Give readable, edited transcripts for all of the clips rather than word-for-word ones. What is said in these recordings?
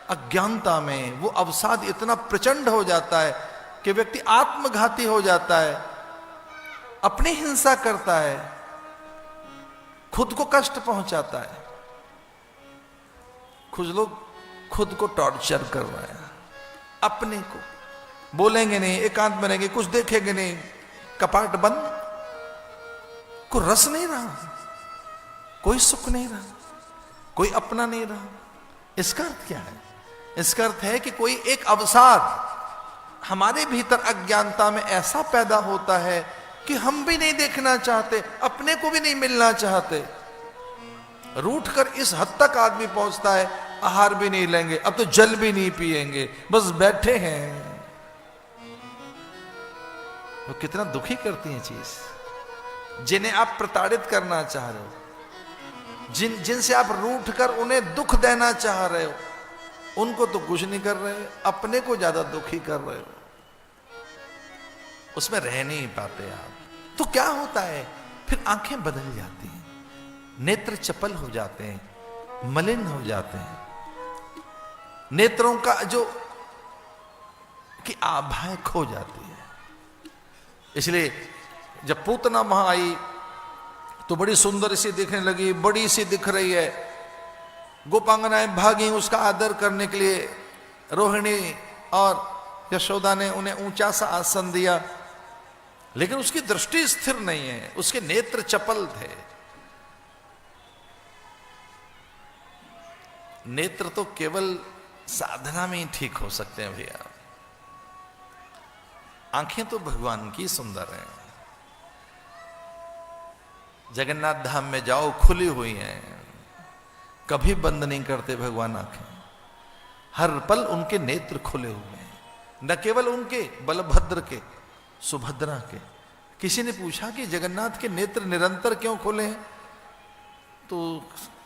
अज्ञानता में वो अवसाद इतना प्रचंड हो जाता है कि व्यक्ति आत्मघाती हो जाता है, अपनी हिंसा करता है, खुद को कष्ट पहुंचाता है। कुछ लोग खुद को टॉर्चर कर रहे हैं, अपने को बोलेंगे नहीं, एकांत में रहेंगे, कुछ देखेंगे नहीं, कपाट बंद, कोई रस नहीं रहा, कोई सुख नहीं रहा, कोई अपना नहीं रहा। इसका अर्थ क्या है? इसका अर्थ है कि कोई एक अवसाद हमारे भीतर अज्ञानता में ऐसा पैदा होता है कि हम भी नहीं देखना चाहते, अपने को भी नहीं मिलना चाहते। रूठ कर इस हद तक आदमी पहुंचता है, आहार भी नहीं लेंगे, अब तो जल भी नहीं पिएंगे, बस बैठे हैं। वो कितना दुखी करती है चीज। जिन्हें आप प्रताड़ित करना चाह रहे हो, जिनसे आप रूठ कर उन्हें दुख देना चाह रहे हो, उनको तो कुछ नहीं कर रहे, अपने को ज्यादा दुखी कर रहे हो, उसमें रह नहीं पाते आप। तो क्या होता है फिर? आंखें बदल जाती हैं, नेत्र चपल हो जाते हैं, मलिन हो जाते हैं, नेत्रों का जो कि आभाएं खो जाती है। इसलिए जब पूतना वहां आई तो बड़ी सुंदर सी दिखने लगी, बड़ी सी दिख रही है। गोपांगनाएं भागी उसका आदर करने के लिए। रोहिणी और यशोदा ने उन्हें ऊंचा सा आसन दिया, लेकिन उसकी दृष्टि स्थिर नहीं है, उसके नेत्र चपल थे। नेत्र तो केवल साधना में ही ठीक हो सकते हैं भैया, आंखें तो भगवान की सुंदर हैं। जगन्नाथ धाम में जाओ, खुली हुई हैं, कभी बंद नहीं करते भगवान आंखें, हर पल उनके नेत्र खुले हुए हैं। न केवल उनके, बलभद्र के, सुभद्रा के। किसी ने पूछा कि जगन्नाथ के नेत्र निरंतर क्यों खुले हैं? तो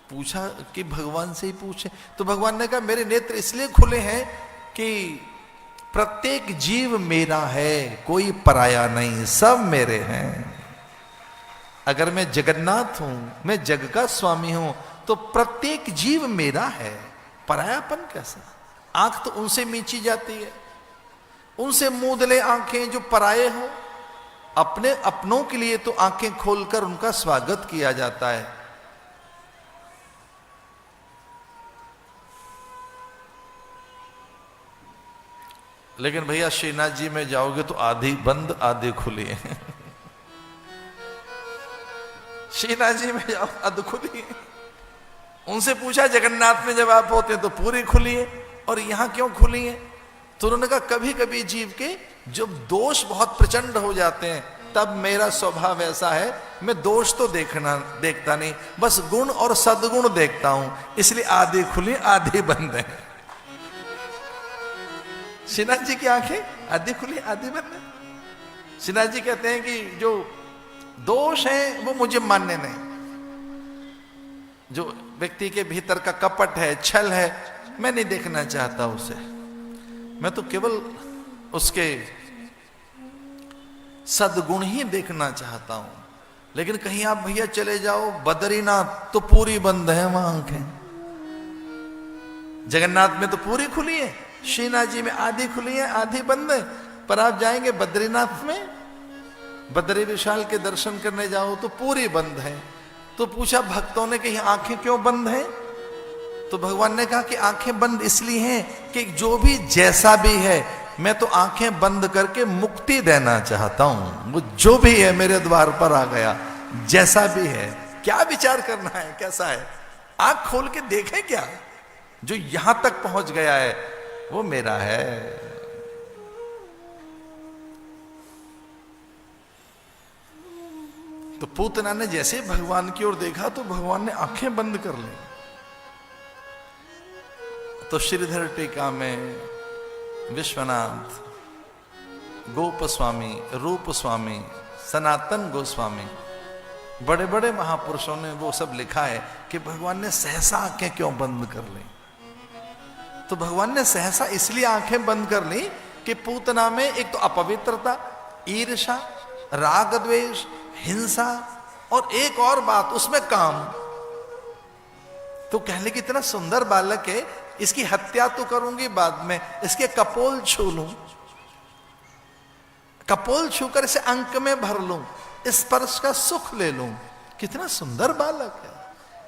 पूछा कि भगवान से ही पूछे, तो भगवान ने कहा मेरे नेत्र इसलिए खुले हैं कि प्रत्येक जीव मेरा है, कोई पराया नहीं, सब मेरे हैं। अगर मैं जगन्नाथ हूं, मैं जग का स्वामी हूं, तो प्रत्येक जीव मेरा है, परायापन कैसा? आंख तो उनसे मींची जाती है, उनसे मूंदले आंखें जो पराये हो। अपने अपनों के लिए तो आंखें खोलकर उनका स्वागत किया जाता है। लेकिन भैया श्रीनाथ जी में जाओगे तो आधी बंद आधी खुली है। श्रीनाथ जी में जाओ आधी खुली है। उनसे पूछा जगन्नाथ में जब आप होते हैं तो पूरी खुली है, और यहां क्यों खुली है? तो उन्होंने कहा कभी कभी जीव के जब दोष बहुत प्रचंड हो जाते हैं, तब मेरा स्वभाव ऐसा है, मैं दोष तो देखता नहीं, बस गुण और सद्गुण देखता हूं, इसलिए आधी खुली आधी बंद है। श्रीनाथ जी की आंखें आधी खुली आधी बंद है। श्रीनाथ जी कहते हैं कि जो दोष है वो मुझे मान्य नहीं, जो व्यक्ति के भीतर का कपट है, छल है, मैं नहीं देखना चाहता उसे, मैं तो केवल उसके सद्गुण ही देखना चाहता हूं। लेकिन कहीं आप भैया चले जाओ बद्रीनाथ, तो पूरी बंद है वहां आंखें। जगन्नाथ में तो पूरी खुली है, श्रीनाथ जी में आधी खुली है आधी बंद है। पर आप जाएंगे बद्रीनाथ में, बद्री विशाल के दर्शन करने जाओ तो पूरी बंद है। तो पूछा भक्तों ने कि आंखें क्यों बंद हैं? तो भगवान ने कहा कि आंखें बंद इसलिए हैं कि जो भी जैसा भी है, मैं तो आंखें बंद करके मुक्ति देना चाहता हूं। वो जो भी है मेरे द्वार पर आ गया, जैसा भी है, क्या विचार करना है, कैसा है, आंख खोल के देखें क्या? जो यहां तक पहुंच गया है वो मेरा है। तो पूतना ने जैसे भगवान की ओर देखा तो भगवान ने आंखें बंद कर ली। तो श्रीधर टीका में विश्वनाथ, गोप स्वामी, रूप स्वामी, सनातन गोस्वामी, बड़े बड़े महापुरुषों ने वो सब लिखा है कि भगवान ने सहसा आंखें क्यों बंद कर ली। तो भगवान ने सहसा इसलिए आंखें बंद कर ली कि पूतना में एक तो अपवित्रता, ईर्ष्या, राग द्वेष, हिंसा, और एक और बात उसमें काम। तो कहने की इतना सुंदर बालक है, इसकी हत्या तो करूंगी बाद में, इसके कपोल छू लूं, कपोल छूकर इसे अंक में भर लूं, स्पर्श का सुख ले लूं। कितना सुंदर बालक है,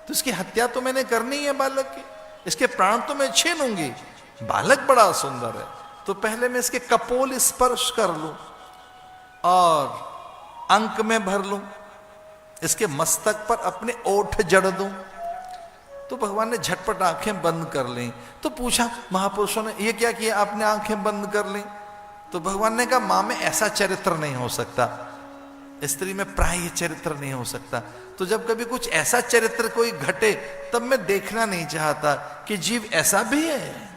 तो इसकी हत्या तो मैंने करनी है बालक की, इसके प्राण तो मैं छीनूंगी। बालक बड़ा सुंदर है, तो पहले मैं इसके कपोल स्पर्श कर लूं और अंक में भर लूं, इसके मस्तक पर अपने ओठ जड़ दूं। तो भगवान ने झटपट आंखें बंद कर ली। तो पूछा महापुरुषों ने, ये क्या किया आपने, आंखें बंद कर ली? तो भगवान ने कहा, मां में ऐसा चरित्र नहीं हो सकता, स्त्री में प्राय चरित्र नहीं हो सकता। तो जब कभी कुछ ऐसा चरित्र कोई घटे तब मैं देखना नहीं चाहता कि जीव ऐसा भी है।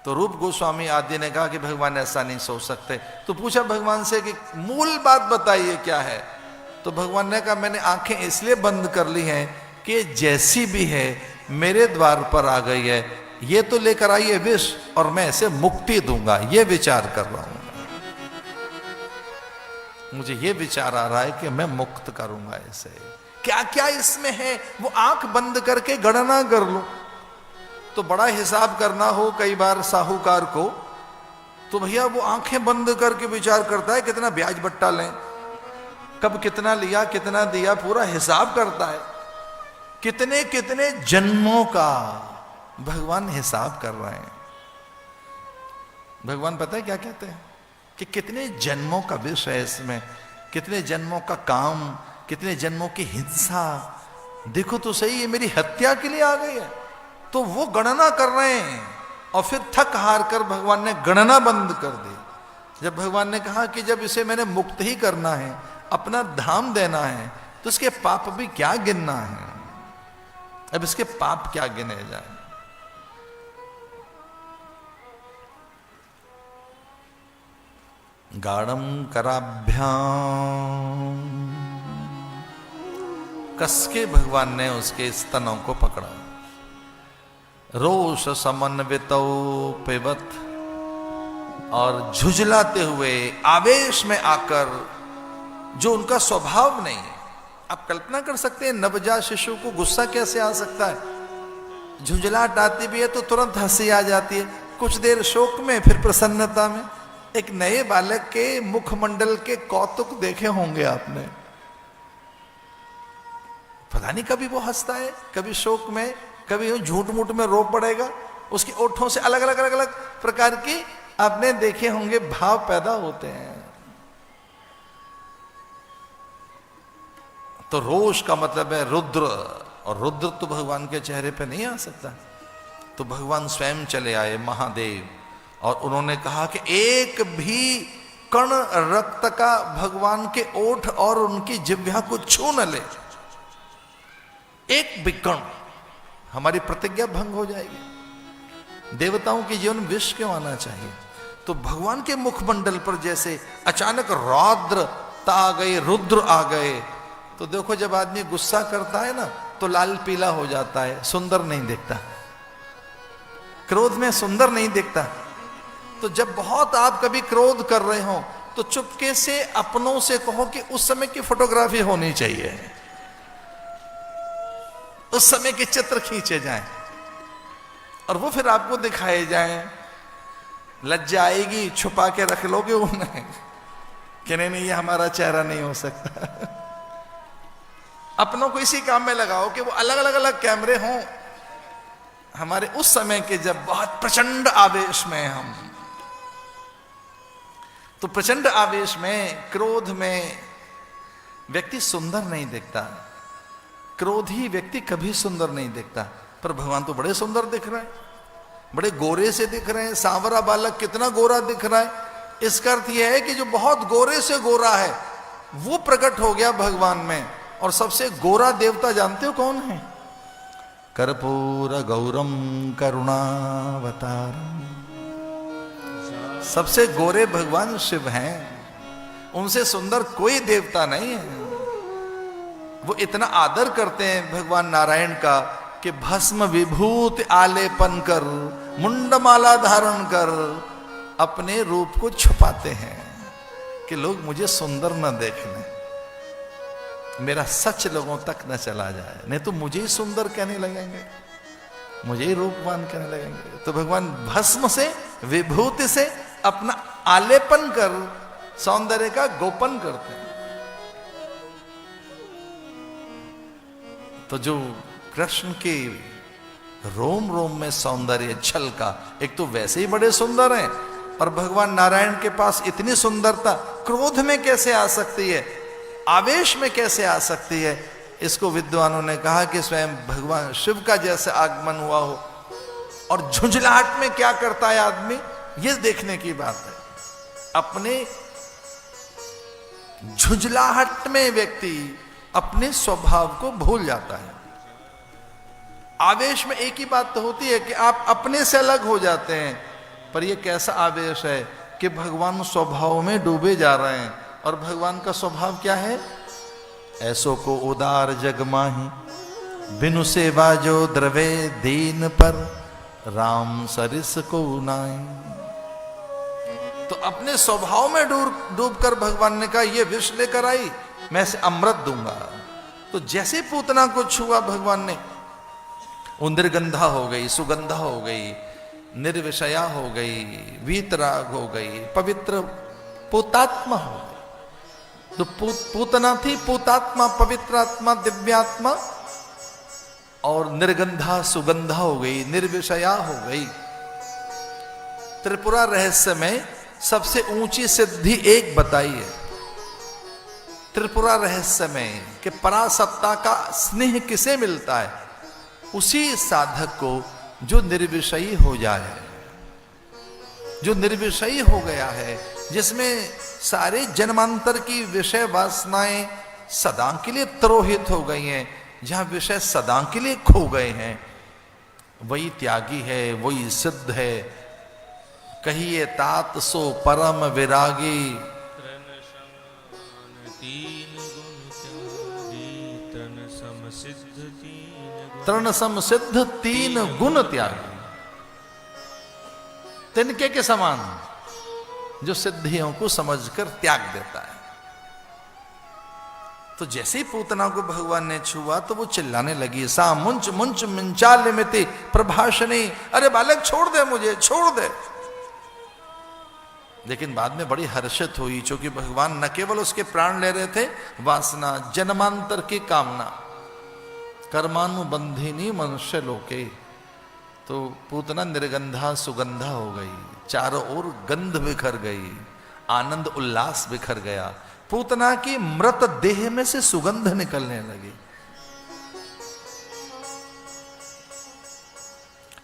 तो रूप गोस्वामी आदि ने कहा कि भगवान ऐसा नहीं सोच सकते। तो पूछा भगवान से कि मूल बात बताइए क्या है? तो भगवान ने कहा, मैंने आंखें इसलिए बंद कर ली हैं कि जैसी भी है मेरे द्वार पर आ गई है, ये तो लेकर आई है विष और मैं इसे मुक्ति दूंगा, ये विचार कर रहा हूं। मुझे ये विचार आ रहा है कि मैं मुक्त करूंगा इसे। क्या क्या इसमें है वो आंख बंद करके गणना कर लूं। तो बड़ा हिसाब करना हो कई बार साहूकार को, तो भैया वो आंखें बंद करके विचार करता है कितना ब्याज बट्टा लें, कब कितना लिया कितना दिया, पूरा हिसाब करता है। कितने कितने जन्मों का भगवान हिसाब कर रहे हैं। भगवान पता है क्या कहते हैं कि कितने जन्मों का विष है इसमें, कितने जन्मों का काम, कितने जन्मों की हिंसा। देखो तो सही, ये मेरी हत्या के लिए आ गई है। तो वो गणना कर रहे हैं और फिर थक हार कर भगवान ने गणना बंद कर दी। जब भगवान ने कहा कि जब इसे मैंने मुक्त ही करना है, अपना धाम देना है, तो इसके पाप भी क्या गिनना है। अब इसके पाप क्या गिने जाए। गाढ़म कराभ्याम, कसके भगवान ने उसके स्तनों को पकड़ा। रोष समन्वितो पिबत, और झुझलाते हुए आवेश में आकर, जो उनका स्वभाव नहीं है। आप कल्पना कर सकते हैं नवजात शिशु को गुस्सा कैसे आ सकता है। झुंझलाहट आती भी है तो तुरंत हंसी आ जाती है, कुछ देर शोक में फिर प्रसन्नता में। एक नए बालक के मुखमंडल के कौतुक देखे होंगे आपने। पता नहीं कभी वो हंसता है, कभी शोक में, कभी झूठ मूठ में रो पड़ेगा। उसके ओठों से अलग अलग अलग अलग प्रकार की आपने देखे होंगे भाव पैदा होते हैं। तो रोष का मतलब है रुद्र, और रुद्र तो भगवान के चेहरे पे नहीं आ सकता। तो भगवान स्वयं चले आए महादेव, और उन्होंने कहा कि एक भी कण रक्त का भगवान के ओठ और उनकी जिह्वा को छू न ले। एक भी कण, हमारी प्रतिज्ञा भंग हो जाएगी। देवताओं के जीवन विष क्यों आना चाहिए। तो भगवान के मुखमंडल पर जैसे अचानक रौद्रता आ गई, रुद्र आ गए। तो देखो जब आदमी गुस्सा करता है ना तो लाल पीला हो जाता है, सुंदर नहीं दिखता, क्रोध में सुंदर नहीं दिखता। तो जब बहुत आप कभी क्रोध कर रहे हो तो चुपके से अपनों से कहो कि उस समय की फोटोग्राफी होनी चाहिए, उस समय के चित्र खींचे जाएं और वो फिर आपको दिखाए जाएं। लज्जा आएगी, छुपा के रख लोगे उन्हें कि नहीं ये हमारा चेहरा नहीं हो सकता। अपनों को इसी काम में लगाओ कि वो अलग अलग अलग कैमरे हों हमारे उस समय के, जब बहुत प्रचंड आवेश में हम। तो प्रचंड आवेश में, क्रोध में व्यक्ति सुंदर नहीं दिखता, क्रोधी व्यक्ति कभी सुंदर नहीं दिखता। पर भगवान तो बड़े सुंदर दिख रहे हैं, बड़े गोरे से दिख रहे हैं। सांवरा बालक कितना गोरा दिख रहा है। इसका अर्थ यह है कि जो बहुत गोरे से गोरा है वो प्रकट हो गया भगवान में। और सबसे गोरा देवता जानते हो कौन है? कर्पूर गौरम करुणावतारम। सबसे गोरे भगवान शिव हैं, उनसे सुंदर कोई देवता नहीं है। वो इतना आदर करते हैं भगवान नारायण का कि भस्म विभूति आलेपन कर, मुंडमाला धारण कर अपने रूप को छुपाते हैं कि लोग मुझे सुंदर न देख लें, मेरा सच लोगों तक न चला जाए, नहीं तो मुझे ही सुंदर कहने लगेंगे। मुझे ही रूपवान कहने लगेंगे। तो भगवान भस्म से, विभूति से अपना आलेपन कर सौंदर्य का गोपन करते हैं। तो जो कृष्ण के रोम रोम में सौंदर्य छलका, एक तो वैसे ही बड़े सुंदर हैं, और भगवान नारायण के पास इतनी सुंदरता क्रोध में कैसे आ सकती है, आवेश में कैसे आ सकती है, इसको विद्वानों ने कहा कि स्वयं भगवान शिव का जैसे आगमन हुआ हो। और झुंझलाहट में क्या करता है आदमी, ये देखने की बात है। अपने झुंझलाहट में व्यक्ति अपने स्वभाव को भूल जाता है। आवेश में एक ही बात तो होती है कि आप अपने से अलग हो जाते हैं, पर यह कैसा आवेश है कि भगवान स्वभाव में डूबे जा रहे हैं। और भगवान का स्वभाव क्या है, ऐसो को उदार जग माही, बिनु सेवा जो द्रवे दीन पर, राम सरिस को नाई। तो अपने स्वभाव में डूब कर भगवान ने कहा ये विष लेकर आई, मैं इसे अमृत दूंगा। तो जैसे पूतना को छुआ भगवान ने, वो निर्गंधा हो गई, सुगंधा हो गई, निर्विषया हो गई, वीतराग हो गई, पवित्र पूतात्मा हो गई। तो पूतना थी पूतात्मा, पवित्रात्मा, दिव्यात्मा, और निर्गंधा सुगंधा हो गई, निर्विषया हो गई। त्रिपुरा रहस्य में सबसे ऊंची सिद्धि एक बताई है त्रिपुरा रहस्य में, कि परासत्ता का स्नेह किसे मिलता है, उसी साधक को जो निर्विषयी हो जाए, जो निर्विषयी हो गया है, जिसमें सारे जन्मांतर की विषय वासनाएं सदा के लिए तिरोहित हो गई हैं, जहां विषय सदा के लिए खो गए हैं, वही त्यागी है, वही सिद्ध है। कहिए तात सो परम विरागी, तृण सम सिद्ध तीन गुण त्यागी। तिनके के समान जो सिद्धियों को समझकर त्याग देता है। तो जैसे ही पूतना को भगवान ने छुआ तो वो चिल्लाने लगी, सा मुंच मुंच मिंचाल मिति प्रभाषणी, अरे बालक छोड़ दे, मुझे छोड़ दे। लेकिन बाद में बड़ी हर्षित हुई, क्योंकि भगवान न केवल उसके प्राण ले रहे थे, वासना, जन्मांतर की कामना, कर्मानुबंधिनी मनुष्य लोके। तो पूतना निर्गंधा सुगंधा हो गई, चारों ओर गंध बिखर गई, आनंद उल्लास बिखर गया। पूतना की मृत देह में से सुगंध निकलने लगी।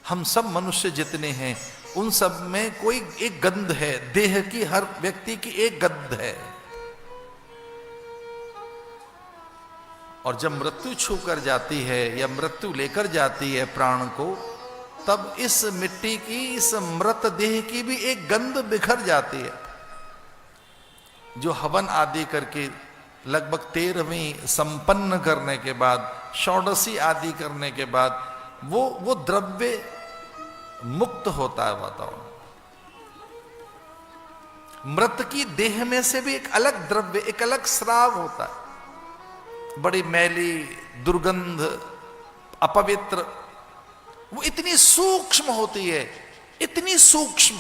हम सब मनुष्य जितने हैं उन सब में कोई एक गंध है, देह की हर व्यक्ति की एक गंध है। और जब मृत्यु छू कर जाती है या मृत्यु लेकर जाती है प्राण को, तब इस मिट्टी की, इस मृत देह की भी एक गंध बिखर जाती है, जो हवन आदि करके लगभग 13वीं संपन्न करने के बाद, षोडशी आदि करने के बाद वो द्रव्य मुक्त होता है वातावरण। मृत की देह में से भी एक अलग द्रव्य, एक अलग स्राव होता है, बड़ी मैली, दुर्गंध, अपवित्र। वो इतनी सूक्ष्म होती है, इतनी सूक्ष्म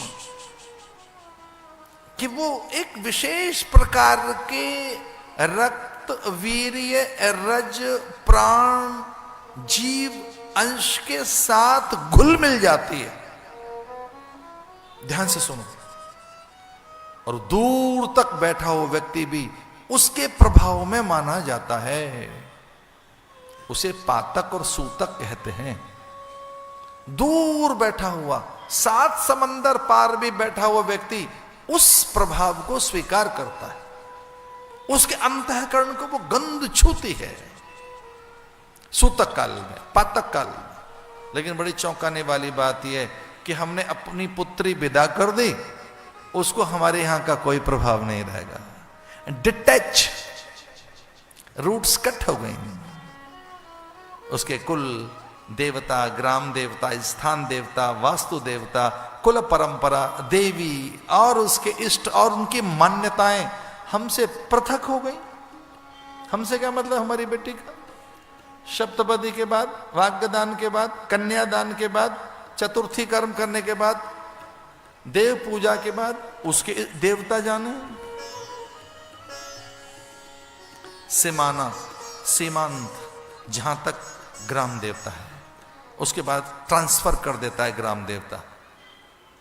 कि वो एक विशेष प्रकार के रक्त, वीर्य, रज, प्राण, जीव अंश के साथ घुल मिल जाती है। ध्यान से सुनो। और दूर तक बैठा हुआ व्यक्ति भी उसके प्रभाव में माना जाता है। उसे पातक और सूतक कहते हैं। दूर बैठा हुआ, 7 समंदर पार भी बैठा हुआ व्यक्ति उस प्रभाव को स्वीकार करता है, उसके अंतःकरण को वो गंध छूती है। सूतक काल में, पातक काल में। लेकिन बड़ी चौंकाने वाली बात यह है कि हमने अपनी पुत्री विदा कर दी, उसको हमारे यहां का कोई प्रभाव नहीं रहेगा। डिटैच, रूट्स कट हो गई। उसके कुल देवता, ग्राम देवता, स्थान देवता, वास्तु देवता, कुल परंपरा, देवी और उसके इष्ट और उनकी मान्यताएं हमसे पृथक हो गई। हमसे क्या मतलब हमारी बेटी का? सप्तपदी के बाद, वाग्दान के बाद, कन्यादान के बाद, चतुर्थी कर्म करने के बाद, देव पूजा के बाद उसके देवता जाने। सीमांत जहां तक ग्राम देवता है, उसके बाद ट्रांसफर कर देता है ग्राम देवता,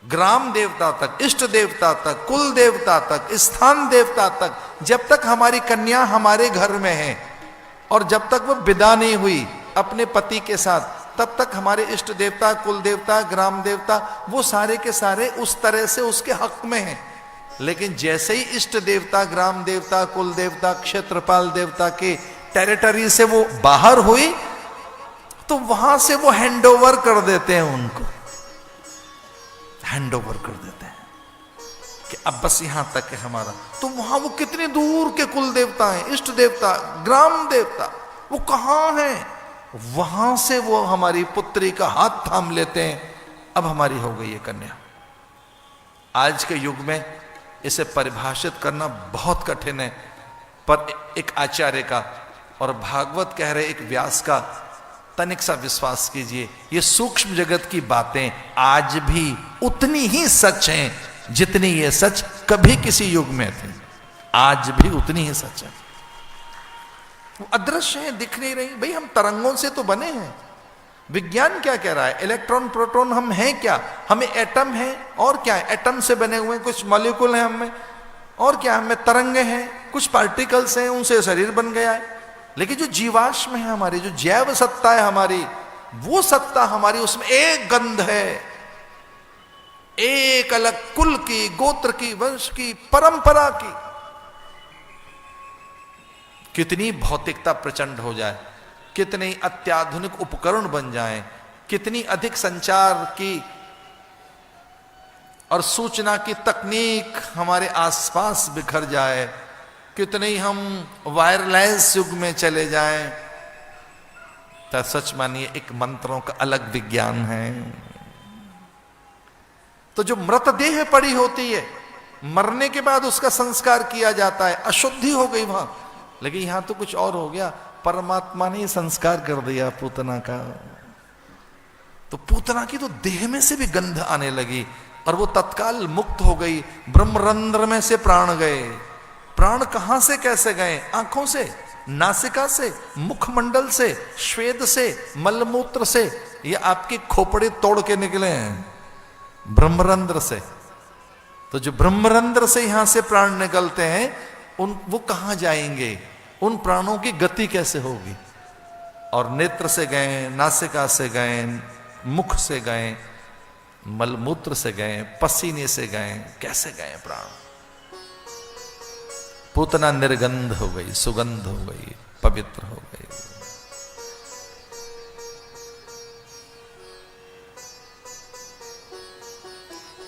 ग्राम देवता तक, इष्ट देवता तक, कुल देवता तक, स्थान देवता तक। जब तक हमारी कन्या हमारे घर में है और जब तक वो विदा नहीं हुई अपने पति के साथ, तब तक हमारे इष्ट देवता, कुल देवता, ग्राम देवता, वो सारे के सारे उस तरह से उसके हक में हैं। लेकिन जैसे ही इष्ट देवता, ग्राम देवता, कुल देवता, क्षेत्रपाल देवता के टेरिटरी से वो बाहर हुई, तो वहां से वो हैंडओवर कर देते हैं, उनको हैंडओवर कर देते हैं कि अब बस यहां तक है हमारा। तो वहां वो कितने दूर के कुल देवता हैं, इष्ट देवता, ग्राम देवता, वो कहां हैं? वहां से वो हमारी पुत्री का हाथ थाम लेते हैं, अब हमारी हो गई है कन्या। आज के युग में इसे परिभाषित करना बहुत कठिन है, पर एक आचार्य का और भागवत कह रहे एक व्यास का तनिक सा विश्वास कीजिए, ये सूक्ष्म जगत की बातें आज भी उतनी ही सच हैं जितनी ये सच कभी किसी युग में थे। आज भी उतनी ही सच है। वो अदृश्य है, दिख नहीं रही। भाई हम तरंगों से तो बने हैं। विज्ञान क्या कह रहा है? इलेक्ट्रॉन प्रोटॉन हम हैं क्या? हमें एटम है, और क्या है? एटम से बने हुए कुछ मॉलिक्यूल हैं हमें, और क्या हमें तरंगे हैं, कुछ पार्टिकल्स हैं, उनसे शरीर बन गया है। लेकिन जो जीवाश्म है हमारी, जो जैव सत्ता है हमारी, वो सत्ता हमारी, उसमें एक गंध है, एक अलग कुल की, गोत्र की, वंश की, परंपरा की। कितनी भौतिकता प्रचंड हो जाए, कितने अत्याधुनिक उपकरण बन जाएं, कितनी अधिक संचार की और सूचना की तकनीक हमारे आसपास बिखर जाए, कितने ही हम वायरलेस युग में चले जाएं, तो सच मानिए एक मंत्रों का अलग विज्ञान है। तो जो मृतदेह पड़ी होती है, मरने के बाद उसका संस्कार किया जाता है, अशुद्धि हो गई वहां। लेकिन यहां तो कुछ और हो गया, परमात्मा ने संस्कार कर दिया पूतना का। तो पूतना की तो देह में से भी गंध आने लगी और वो तत्काल मुक्त हो गई। ब्रह्मरंध्र में से प्राण गए। प्राण कहां से कैसे गए? आंखों से, नासिका से, मुखमंडल से, श्वेद से, मलमूत्र से, ये आपके खोपड़े तोड़ के निकले हैं ब्रह्मरंध्र से। तो जो ब्रह्मरंध्र से यहां से प्राण निकलते हैं, वो कहां जाएंगे? उन प्राणों की गति कैसे होगी? और नेत्र से गए, नासिका से गए, मुख से गए, मलमूत्र से गए, पसीने से गए, कैसे गए प्राण? पूतना निर्गंध हो गई, सुगंध हो गई, पवित्र हो गई।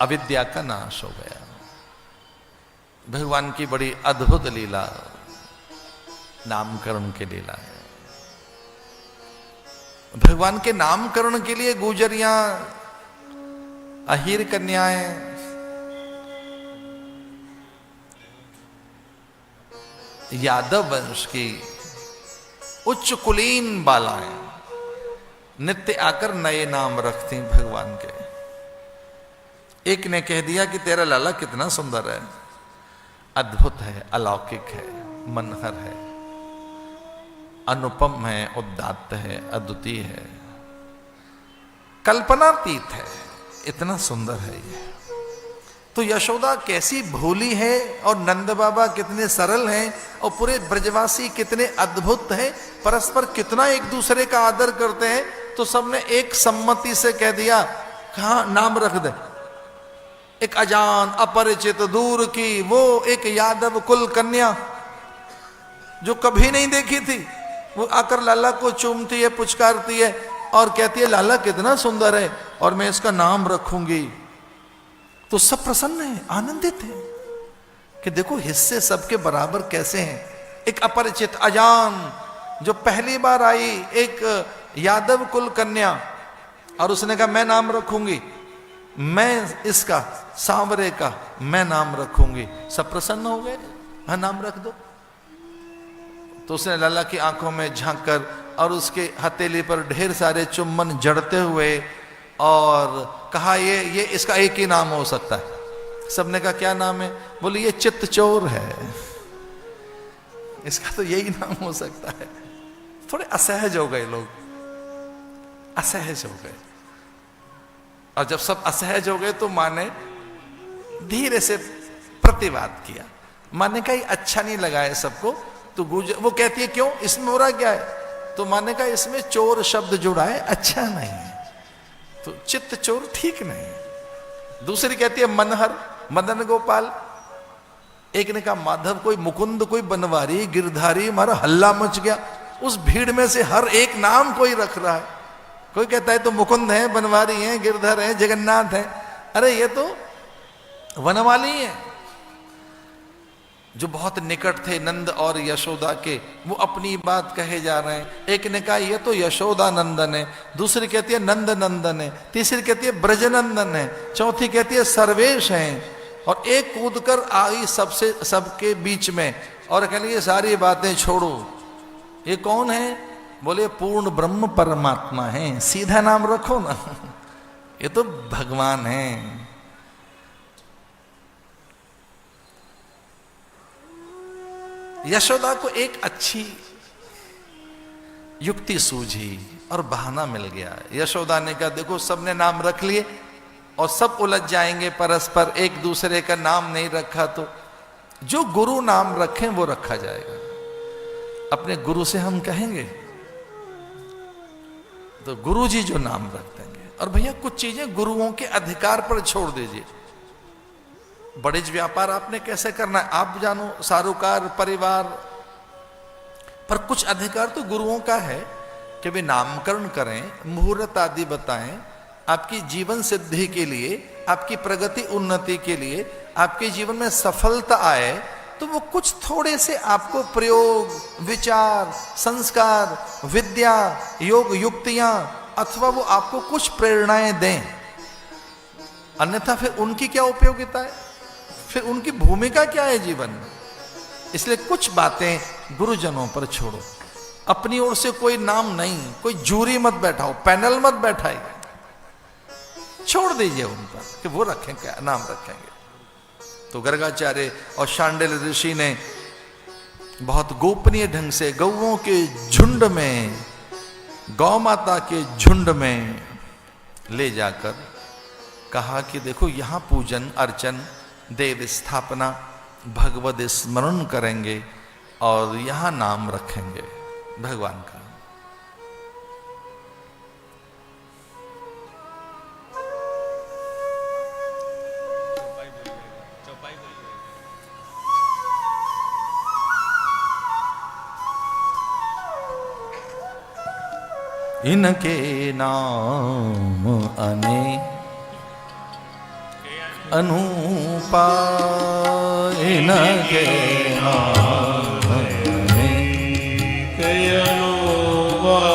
अविद्या का नाश हो गया। भगवान की बड़ी अद्भुत लीला नामकरण की लीला है। भगवान के नामकरण के लिए गुजरियां, अहीर कन्याएं, यादव वंश की उच्च कुलीन बालाएं नित्य आकर नए नाम रखती भगवान के। एक ने कह दिया कि तेरा लाला कितना सुंदर है, अद्भुत है, अलौकिक है, मनहर है, अनुपम है, उदात्त है, अद्वितीय है, कल्पनातीत है, इतना सुंदर है ये। तो यशोदा कैसी भोली है और नंद बाबा कितने सरल हैं और पूरे ब्रजवासी कितने अद्भुत हैं, परस्पर कितना एक दूसरे का आदर करते हैं। तो सबने एक सम्मति से कह दिया, कहा नाम रख दे। एक अजान अपरिचित दूर की वो एक यादव कुल कन्या जो कभी नहीं देखी थी, वो आकर लाला को चूमती है, पुचकारती है और कहती है लाला कितना सुंदर है और मैं इसका नाम रखूंगी। तो सब प्रसन्न है, आनंदित है कि देखो हिस्से सबके बराबर कैसे हैं। एक अपरिचित अजान जो पहली बार आई, एक यादव कुल कन्या, और उसने कहा मैं नाम रखूंगी, मैं इसका सांवरे का मैं नाम रखूंगी। सब प्रसन्न हो गए, हाँ नाम रख दो। तो उसने लाला की आंखों में झांक कर और उसके हथेली पर ढेर सारे चुम्बन जड़ते हुए, और कहा ये इसका एक ही नाम हो सकता है। सबने कहा क्या नाम है? बोले ये चित्त चोर है, इसका तो यही नाम हो सकता है। थोड़े असहज हो गए लोग, असहज हो गए। और जब सब असहज हो गए तो माँ ने धीरे से प्रतिवाद किया। माँ ने कहा अच्छा नहीं लगा है सबको, तो वो कहती है क्यों, इसमें हो रहा क्या है? तो माँ ने कहा इसमें चोर शब्द जुड़ा है, अच्छा नहीं है, तो चित्त चोर ठीक नहीं है। दूसरी कहती है मनहर, मदन गोपाल। एक ने कहा माधव, कोई मुकुंद, कोई बनवारी, गिरधारी, हमारा हल्ला मच गया। उस भीड़ में से हर एक नाम कोई रख रहा है। कोई कहता है तो मुकुंद है, बनवारी है, गिरधर है, जगन्नाथ है। अरे ये तो वनमाली है। जो बहुत निकट थे नंद और यशोदा के, वो अपनी बात कहे जा रहे हैं। एक ने कहा ये तो यशोदा नंदन है, दूसरी कहती है नंद नंदन है, तीसरी कहती है ब्रजनंदन है, चौथी कहती है सर्वेश है, और एक कूद कर आई सबके बीच में और कह ये सारी बातें छोड़ो, ये कौन है? बोले पूर्ण ब्रह्म परमात्मा है, सीधा नाम रखो ना, ये तो भगवान है। यशोदा को एक अच्छी युक्ति सूझी और बहाना मिल गया। यशोदा ने कहा देखो सबने नाम रख लिए और सब उलझ जाएंगे परस्पर, एक दूसरे का नाम नहीं रखा तो जो गुरु नाम रखें वो रखा जाएगा। अपने गुरु से हम कहेंगे तो गुरु जी जो नाम रख देंगे। और भैया कुछ चीजें गुरुओं के अधिकार पर छोड़ दीजिए। वाणिज्य व्यापार आपने कैसे करना है आप जानो, सारूकार परिवार, पर कुछ अधिकार तो गुरुओं का है कि वे नामकरण करें, मुहूर्त आदि बताएं, आपकी जीवन सिद्धि के लिए, आपकी प्रगति उन्नति के लिए, आपके जीवन में सफलता आए, तो वो कुछ थोड़े से आपको प्रयोग, विचार, संस्कार, विद्या, योग युक्तियां, अथवा वो आपको कुछ प्रेरणाएं दें। अन्यथा फिर उनकी क्या उपयोगिता है, फिर उनकी भूमिका क्या है जीवन में। इसलिए कुछ बातें गुरुजनों पर छोड़ो। अपनी ओर से कोई नाम नहीं, कोई जूरी मत बैठाओ, पैनल मत बैठाइए, छोड़ दीजिए उन पर कि वो रखें क्या नाम रखेंगे। तो गर्गाचार्य और शांडिल ऋषि ने बहुत गोपनीय ढंग से गौओं के झुंड में, गौ माता के झुंड में ले जाकर कहा कि देखो यहां पूजन अर्चन, देव स्थापना, भगवद स्मरण करेंगे और यहां नाम रखेंगे भगवान का। इनके नाम अनेक अनूपा, इनके नाम अनेक अनूपा,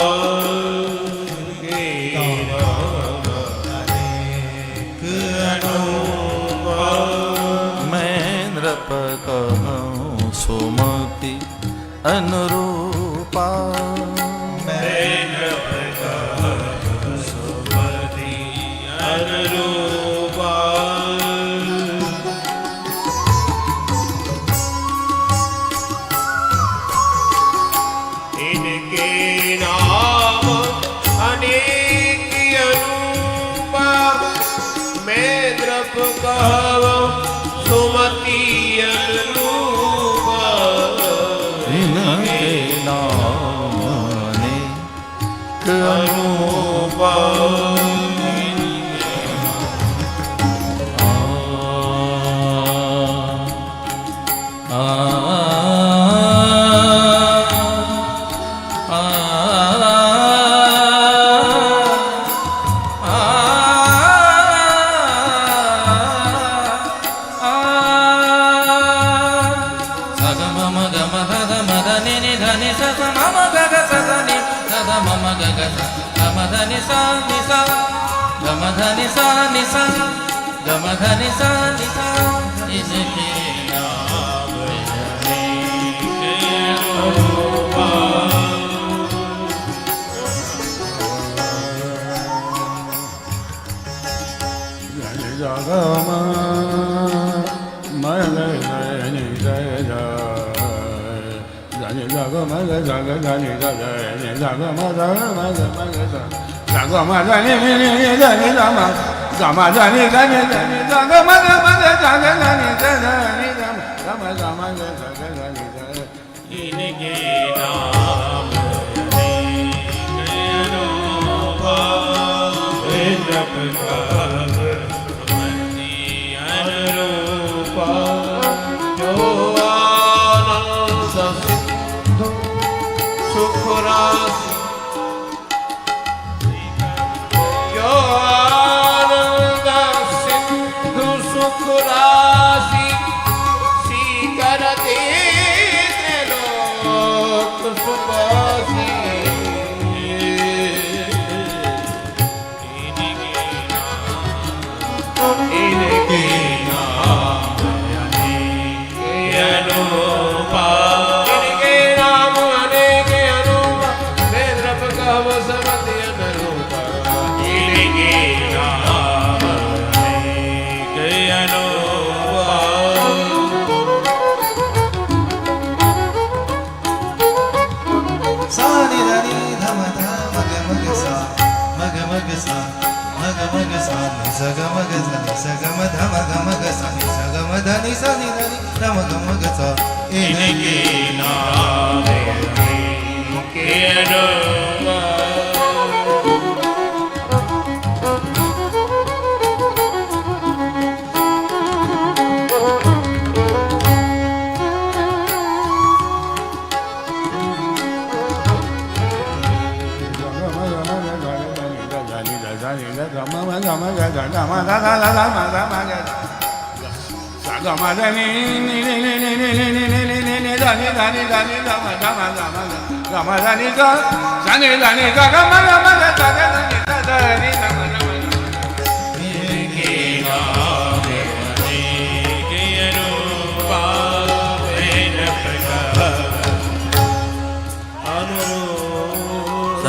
मैं नृप कहूँ सुमति अनुरूपा, मैं नृप कहूँ सुमति अनुरूपा।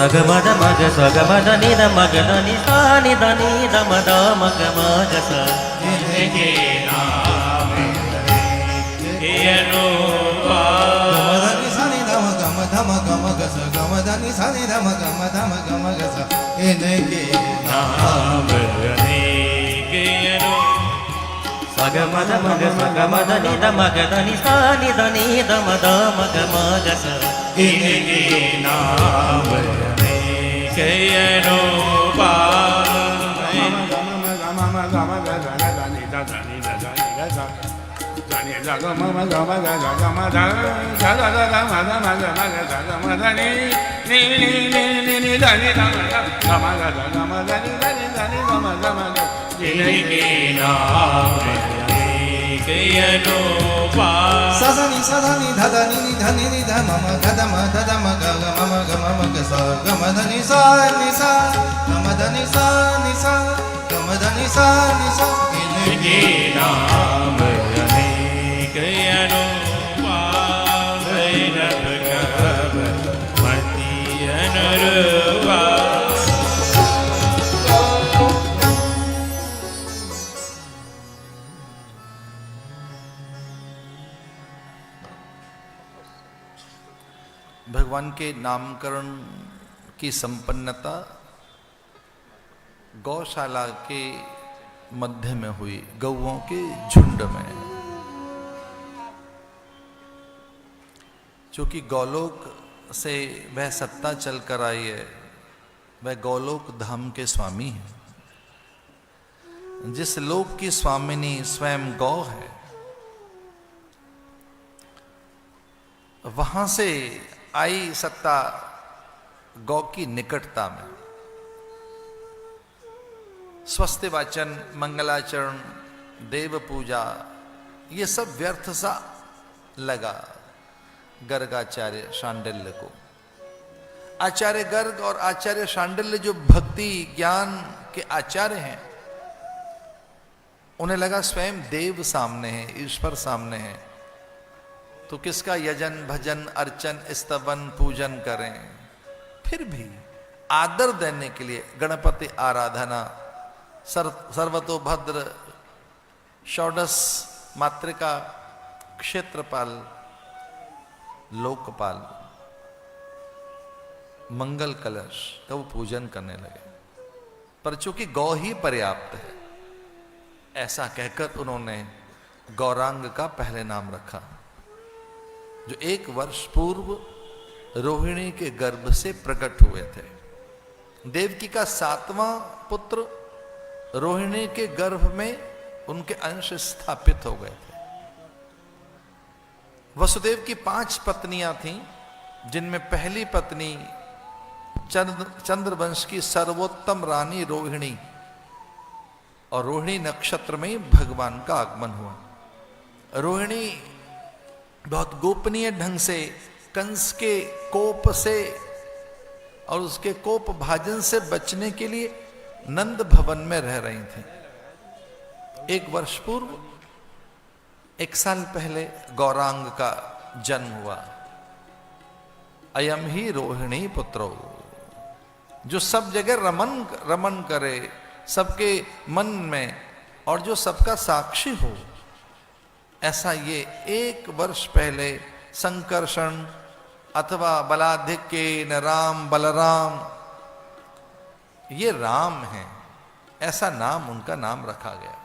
Sagamada maga sagamada ni da maga da ni sa ni da ni da ma da maga maga sa ke naam ke anupa gamada ni sa ni da maga ma da maga maga sa gamada ni sa ni da maga ma da maga maga sa ke naam ni ke anupa sagamada maga sagamada ni da maga da ni sa ni da ni da ma da maga maga sa ke naam Sasani sadani dhadani ni dhani ni dhamma gadama dhadama gaga mama gama maga sa gama dhani sa ni sa gama dhani sa ni sa gama dhani sa ni sa inke naam anek anupa vairab kab mati anurupa भगवान के नामकरण की संपन्नता गौशाला के मध्य में हुई, गौओं के झुंड में। चूंकि गौलोक से वह सत्ता चलकर आई है, वह गौलोक धाम के स्वामी है। जिस लोक की स्वामिनी स्वयं गौ है, वहां से आई सत्ता गौ की निकटता में। स्वस्ति वाचन, मंगलाचरण, देव पूजा, ये सब व्यर्थ सा लगा गर्गाचार्य शांडिल्य को। आचार्य गर्ग और आचार्य शांडिल्य जो भक्ति ज्ञान के आचार्य हैं, उन्हें लगा स्वयं देव सामने है, ईश्वर सामने है, तो किसका यजन भजन अर्चन स्तवन पूजन करें। फिर भी आदर देने के लिए गणपति आराधना, सर्वतोभद्र षोडश मातृका, क्षेत्रपाल, लोकपाल, मंगल कलश का वो पूजन करने लगे। पर चूंकि गौ ही पर्याप्त है, ऐसा कहकर उन्होंने गौरांग का पहले नाम रखा, जो 1 वर्ष पूर्व रोहिणी के गर्भ से प्रकट हुए थे। देवकी का 7वां पुत्र रोहिणी के गर्भ में उनके अंश स्थापित हो गए थे। वसुदेव की 5 पत्नियां थीं, जिनमें पहली पत्नी चंद्रवंश की सर्वोत्तम रानी रोहिणी, और रोहिणी नक्षत्र में ही भगवान का आगमन हुआ। रोहिणी बहुत गोपनीय ढंग से कंस के कोप से और उसके कोप भाजन से बचने के लिए नंद भवन में रह रही थी। 1 वर्ष पूर्व, 1 साल पहले गौरांग का जन्म हुआ। अयम ही रोहिणी पुत्रो, जो सब जगह रमन करे, सबके मन में, और जो सबका साक्षी हो। ऐसा ये 1 वर्ष पहले संकर्षण अथवा बलाधिक्य न राम बलराम, ये राम है, ऐसा नाम उनका नाम रखा गया।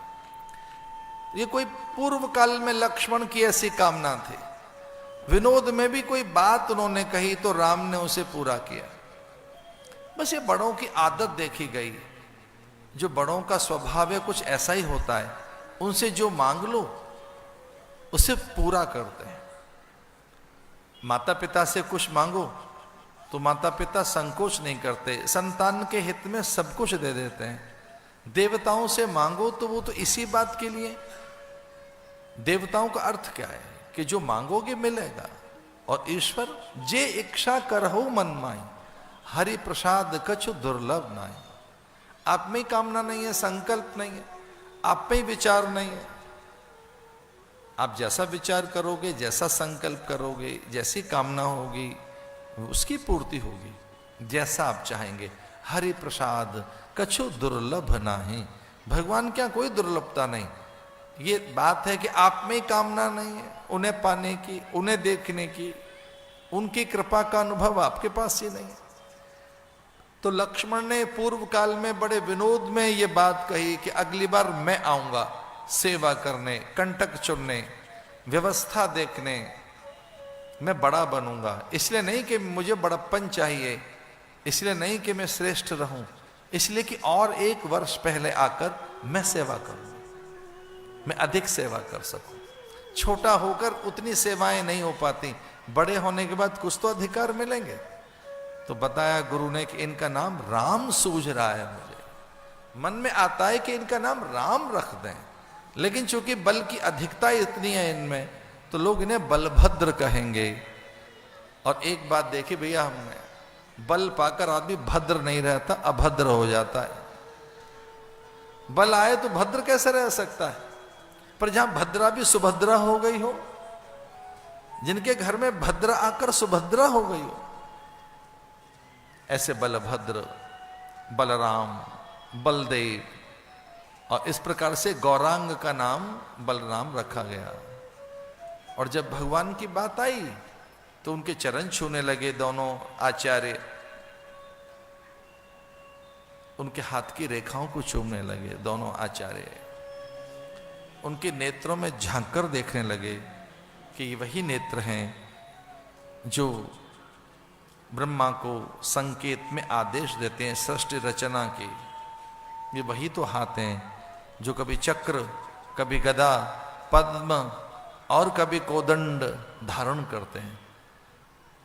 ये कोई पूर्व काल में लक्ष्मण की ऐसी कामना थी, विनोद में भी कोई बात उन्होंने कही तो राम ने उसे पूरा किया। बस ये बड़ों की आदत देखी गई, जो बड़ों का स्वभाव है कुछ ऐसा ही होता है, उनसे जो मांग लो उसे पूरा करते हैं। माता पिता से कुछ मांगो तो माता पिता संकोच नहीं करते, संतान के हित में सब कुछ दे देते हैं। देवताओं से मांगो तो वो तो इसी बात के लिए, देवताओं का अर्थ क्या है कि जो मांगोगे मिलेगा। और ईश्वर जे इच्छा करहु मन माई, हरि प्रसाद कछु दुर्लभ नाई। आप में ही कामना नहीं है, संकल्प नहीं है, आप में ही विचार नहीं है। आप जैसा विचार करोगे, जैसा संकल्प करोगे, जैसी कामना होगी उसकी पूर्ति होगी, जैसा आप चाहेंगे। हरि प्रसाद कछु दुर्लभ नाही, भगवान क्या कोई दुर्लभता नहीं। ये बात है कि आप में ही कामना नहीं है उन्हें पाने की, उन्हें देखने की, उनकी कृपा का अनुभव आपके पास ही नहीं है। तो लक्ष्मण ने पूर्व काल में बड़े विनोद में ये बात कही कि अगली बार मैं आऊंगा सेवा करने, कंटक चुनने, व्यवस्था देखने, मैं बड़ा बनूंगा। इसलिए नहीं कि मुझे बड़प्पन चाहिए, इसलिए नहीं कि मैं श्रेष्ठ रहूं, इसलिए कि और 1 वर्ष पहले आकर मैं सेवा करूं, मैं अधिक सेवा कर सकूं। छोटा होकर उतनी सेवाएं नहीं हो पाती, बड़े होने के बाद कुछ तो अधिकार मिलेंगे। तो बताया गुरु ने कि इनका नाम राम सूझ रहा है, मुझे मन में आता है कि इनका नाम राम रख दें, लेकिन चूंकि बल की अधिकता इतनी है इनमें तो लोग इन्हें बलभद्र कहेंगे। और एक बात देखिए भैया, हमने बल पाकर आदमी भद्र नहीं रहता, अभद्र हो जाता है। बल आए तो भद्र कैसे रह सकता है? पर जहां भद्रा भी सुभद्रा हो गई हो, जिनके घर में भद्रा आकर सुभद्रा हो गई हो, ऐसे बलभद्र, बलराम, बलदेव, और इस प्रकार से गौरांग का नाम बलराम रखा गया। और जब भगवान की बात आई तो उनके चरण छूने लगे दोनों आचार्य, उनके हाथ की रेखाओं को चूमने लगे दोनों आचार्य, उनके नेत्रों में झांककर देखने लगे कि ये वही नेत्र हैं जो ब्रह्मा को संकेत में आदेश देते हैं सृष्टि रचना की। ये वही तो हाथ हैं जो कभी चक्र, कभी गदा, पद्म और कभी कोदंड धारण करते हैं।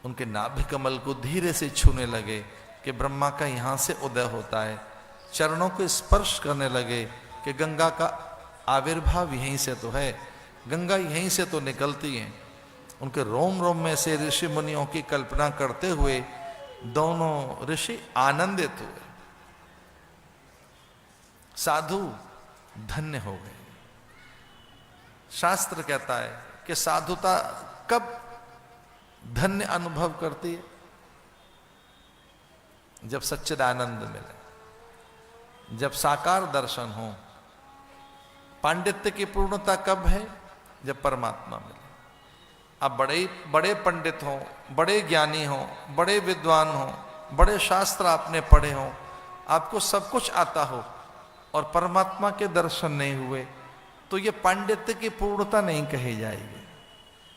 उनके नाभि कमल को धीरे से छूने लगे कि ब्रह्मा का यहां से उदय होता है। चरणों को स्पर्श करने लगे कि गंगा का आविर्भाव यहीं से तो है, गंगा यहीं से तो निकलती है। उनके रोम रोम में से ऋषि मुनियों की कल्पना करते हुए दोनों ऋषि आनंदित हुए, साधु धन्य हो गए। शास्त्र कहता है कि साधुता कब धन्य अनुभव करती है? जब सच्चिदानंद मिले, जब साकार दर्शन हो, पांडित्य की पूर्णता कब है? जब परमात्मा मिले। आप बड़े पंडित हों, बड़े ज्ञानी हों, बड़े विद्वान हों, बड़े शास्त्र आपने पढ़े हों, आपको सब कुछ आता हो और परमात्मा के दर्शन नहीं हुए तो ये पांडित्य की पूर्णता नहीं कही जाएगी।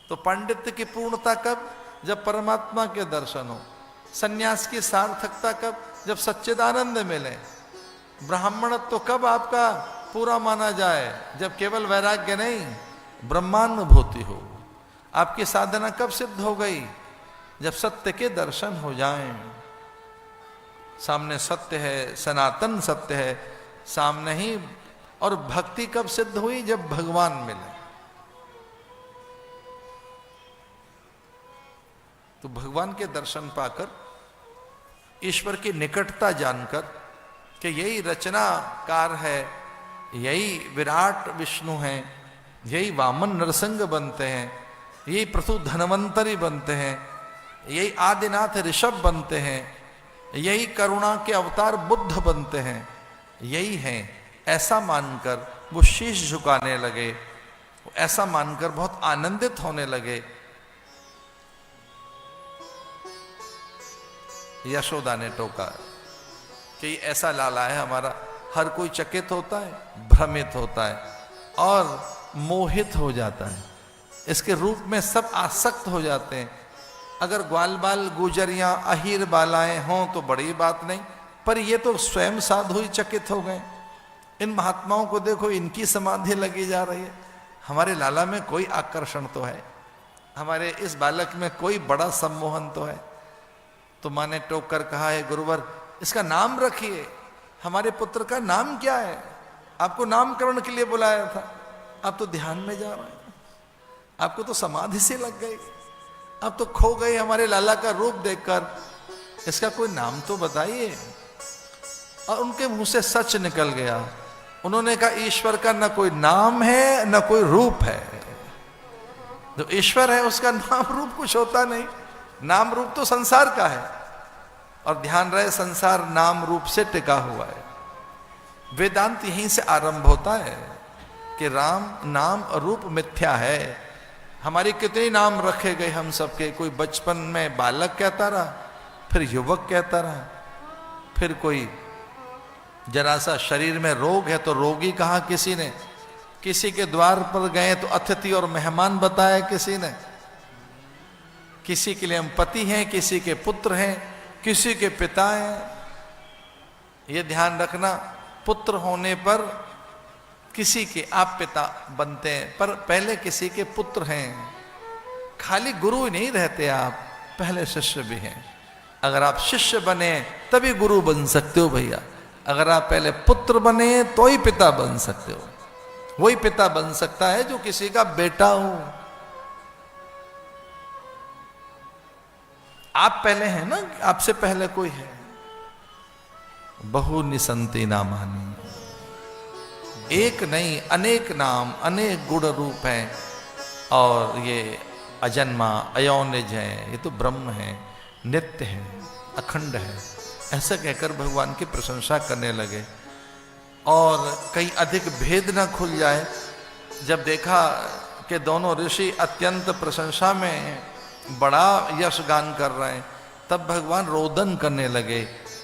तो पांडित्य की पूर्णता कब? जब परमात्मा के दर्शन हो। सन्यास की सार्थकता कब? जब सच्चिदानंद मिले। ब्राह्मणत्व तो कब आपका पूरा माना जाए? जब केवल वैराग्य नहीं, ब्रह्मानुभूति हो। आपकी साधना कब सिद्ध हो गई? जब सत्य के दर्शन हो जाएं। सामने सत्य है, सनातन सत्य है सामने ही। और भक्ति कब सिद्ध हुई? जब भगवान मिले। तो भगवान के दर्शन पाकर, ईश्वर की निकटता जानकर कि यही रचनाकार है, यही विराट विष्णु हैं, यही वामन नरसिंह बनते हैं, यही प्रथु धनवंतरी बनते हैं, यही आदिनाथ ऋषभ बनते हैं, यही करुणा के अवतार बुद्ध बनते हैं, यही हैं, ऐसा मानकर वो शीश झुकाने लगे। ऐसा मानकर बहुत आनंदित होने लगे। यशोदा ने टोका कि ऐसा लाला है हमारा। हर कोई चकित होता है, भ्रमित होता है और मोहित हो जाता है। इसके रूप में सब आसक्त हो जाते हैं। अगर ग्वाल बाल गुजरियां अहीर बालाएं हों तो बड़ी बात नहीं, पर ये तो स्वयं साधु ही चकित हो गए। इन महात्माओं को देखो, इनकी समाधि लगी जा रही है। हमारे लाला में कोई आकर्षण तो है, हमारे इस बालक में कोई बड़ा सम्मोहन तो है। तो माँ ने टोक कर कहा है, गुरुवर इसका नाम रखिए। हमारे पुत्र का नाम क्या है? आपको नामकरण के लिए बुलाया था, आप तो ध्यान में जा रहे हैं। आपको तो समाधि से लग गई, आप तो खो गए हमारे लाला का रूप देखकर। इसका कोई नाम तो बताइए। और उनके मुंह से सच निकल गया। उन्होंने कहा, ईश्वर का न कोई नाम है न कोई रूप है। जो ईश्वर है उसका नाम रूप कुछ होता नहीं। नाम रूप तो संसार का है, और ध्यान रहे संसार नाम रूप से टिका हुआ है। वेदांत यहीं से आरंभ होता है कि राम नाम और रूप मिथ्या है। हमारे कितने नाम रखे गए हम सबके। कोई बचपन में बालक कहता रहा, फिर युवक कहता रहा, फिर कोई जरा सा शरीर में रोग है तो रोगी कहा किसी ने, किसी के द्वार पर गए तो अतिथि और मेहमान बताया किसी ने, किसी के लिए हम पति हैं, किसी के पुत्र हैं, किसी के पिता हैं। ये ध्यान रखना, पुत्र होने पर किसी के आप पिता बनते हैं, पर पहले किसी के पुत्र हैं। खाली गुरु ही नहीं रहते आप, पहले शिष्य भी हैं। अगर आप शिष्य बने तभी गुरु बन सकते हो भैया। अगर आप पहले पुत्र बने तो ही पिता बन सकते हो। वही पिता बन सकता है जो किसी का बेटा हो। आप पहले हैं ना, आपसे पहले कोई है। बहु निसंति नामानि, एक नहीं अनेक नाम, अनेक गुण रूप हैं। और ये अजन्मा अयोनिज है, ये तो ब्रह्म है, नित्य है, अखंड है। ऐसा कहकर भगवान की प्रशंसा करने लगे। और कहीं अधिक भेद ना खुल जाए। जब देखा कि दोनों ऋषि अत्यंत प्रशंसा में बड़ा यश गान कर रहे हैं, तब भगवान रोदन करने लगे।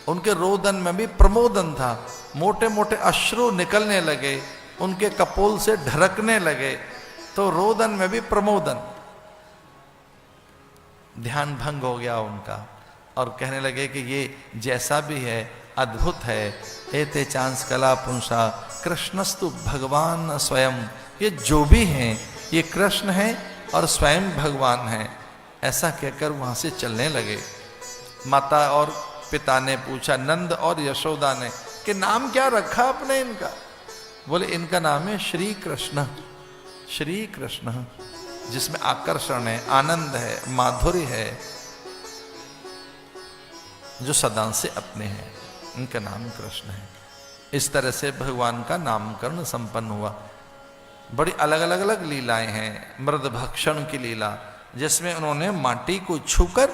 उनके रोदन में भी प्रमोदन था। मोटे मोटे अश्रु निकलने लगे, उनके कपोल से ढरकने लगे। तो रोदन में भी प्रमोदन। ध्यान भंग हो गया उनका और कहने लगे कि ये जैसा भी है अद्भुत है। एते चांस कला पुंसा कृष्णस्तु भगवान स्वयं। ये जो भी हैं ये कृष्ण हैं और स्वयं भगवान हैं। ऐसा कहकर वहां से चलने लगे। माता और पिता ने पूछा, नंद और यशोदा ने, कि नाम क्या रखा आपने इनका? बोले इनका नाम है श्री कृष्ण। श्री कृष्ण जिसमें आकर्षण है, आनंद है, माधुर्य है, जो सदा से अपने हैं, इनका नाम कृष्ण है। इस तरह से भगवान का नामकरण संपन्न हुआ। बड़ी अलग अलग लीलाएं हैं। मृद भक्षण की लीला, जिसमें उन्होंने माटी को छूकर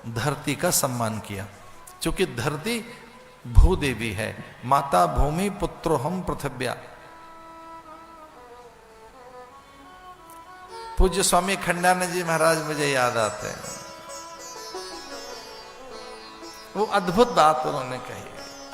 धरती का सम्मान किया। क्योंकि धरती भूदेवी है। माता भूमि पुत्रो हम पृथिव्या। पूज्य स्वामी खंडानंद जी महाराज मुझे याद आते हैं। वो अद्भुत बात उन्होंने कही,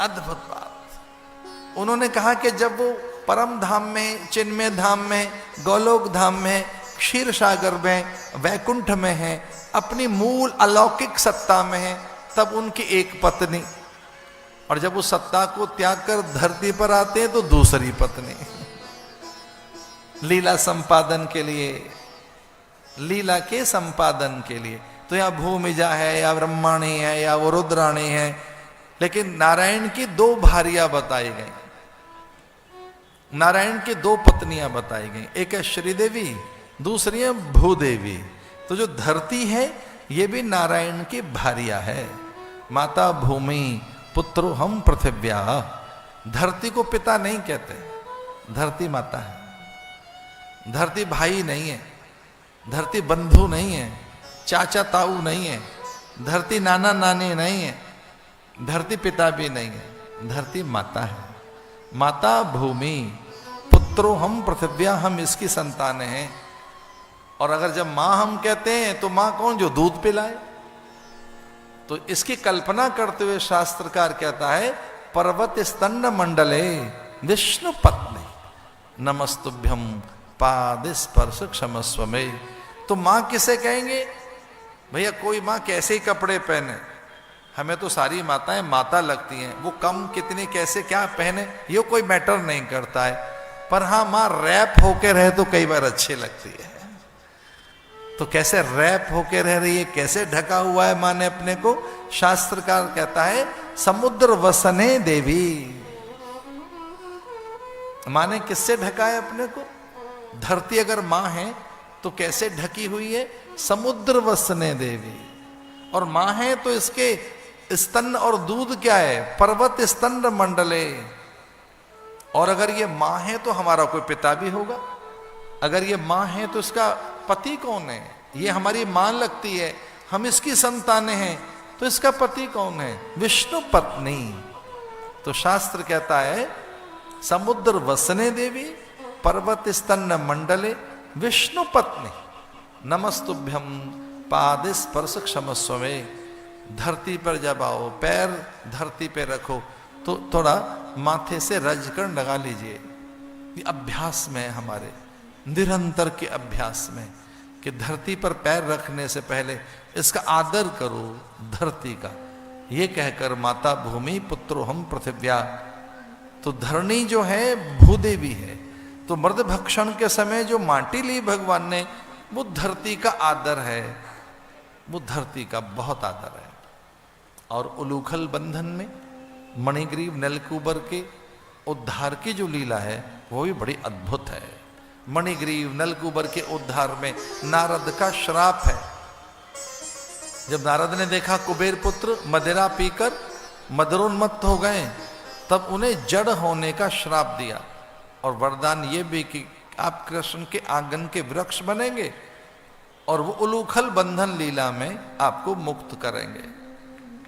अद्भुत बात। उन्होंने कहा कि जब वो परम धाम में, चिन्मय धाम में, गोलोक धाम में, क्षीर सागर में, वैकुंठ में है, अपनी मूल अलौकिक सत्ता में है, तब उनकी एक पत्नी, और जब उस सत्ता को त्याग कर धरती पर आते हैं तो दूसरी पत्नी, लीला संपादन के लिए, लीला के संपादन के लिए। तो या भूमिजा है, या ब्रह्माणी है, या वो रुद्राणी है, लेकिन नारायण की दो भारियां बताई गई, नारायण की दो पत्नियां बताई गई। एक है श्रीदेवी, दूसरी है भूदेवी। तो जो धरती है ये भी नारायण की भारिया है। माता भूमि पुत्रो हम पृथिव्या। धरती को पिता नहीं कहते, धरती माता है। धरती भाई नहीं है, धरती बंधु नहीं है, चाचा ताऊ नहीं है, धरती नाना नानी नहीं है, धरती पिता भी नहीं है, धरती माता है। माता भूमि पुत्रो हम पृथिव्या, हम इसकी संतान हैं। और अगर जब मां हम कहते हैं तो मां कौन, जो दूध पिलाए। तो इसकी कल्पना करते हुए शास्त्रकार कहता है पर्वत स्तंड मंडले विष्णु पत्नी नमस्तुभ्यम पाद स्पर्श क्षमस्व में। तो मां किसे कहेंगे भैया? कोई मां कैसे ही कपड़े पहने, हमें तो सारी माताएं माता लगती हैं, वो कम कितनी कैसे क्या पहने ये कोई मैटर नहीं करता है। पर हाँ, मां रैप होके रहे तो कई बार अच्छी लगती है। तो कैसे रैप होके रह रही है, कैसे ढका हुआ है मां ने अपने को? शास्त्रकार कहता है समुद्र वसने देवी। मां ने किससे ढका है अपने को? धरती अगर मां है तो कैसे ढकी हुई है? समुद्र वसने देवी। और मां है तो इसके स्तन और दूध क्या है? पर्वत स्तन मंडले। और अगर ये मां है तो हमारा कोई पिता भी होगा। अगर ये मां है तो इसका पति कौन है? ये हमारी मां लगती है, हम इसकी संतानें हैं, तो इसका पति कौन है? विष्णु पत्नी। तो शास्त्र कहता है समुद्र वसने देवी पर्वत स्तन मंडले विष्णु पत्नी नमस्तुभ्यम पाद स्पर्श क्षमस्व में। धरती पर जब आओ, पैर धरती पे रखो तो थोड़ा माथे से रज कर लगा लीजिए। ये अभ्यास में है हमारे, निरंतर के अभ्यास में, कि धरती पर पैर रखने से पहले इसका आदर करो धरती का। ये कहकर माता भूमि पुत्रो हम पृथिव्या। तो धरणी जो है भूदेवी है। तो मर्द भक्षण के समय जो माटी ली भगवान ने, वो धरती का आदर है, वो धरती का बहुत आदर है। और उलूखल बंधन में मणिग्रीव नलकूबर के उद्धार की जो लीला है वो भी बड़ी अद्भुत है। मणिग्रीव नलकूबर के उद्धार में नारद का श्राप है। जब नारद ने देखा कुबेर पुत्र मदिरा पीकर मदरोन्मत्त हो गए, तब उन्हें जड़ होने का श्राप दिया और वरदान ये भी कि आप कृष्ण के आंगन के वृक्ष बनेंगे और वो उलूखल बंधन लीला में आपको मुक्त करेंगे।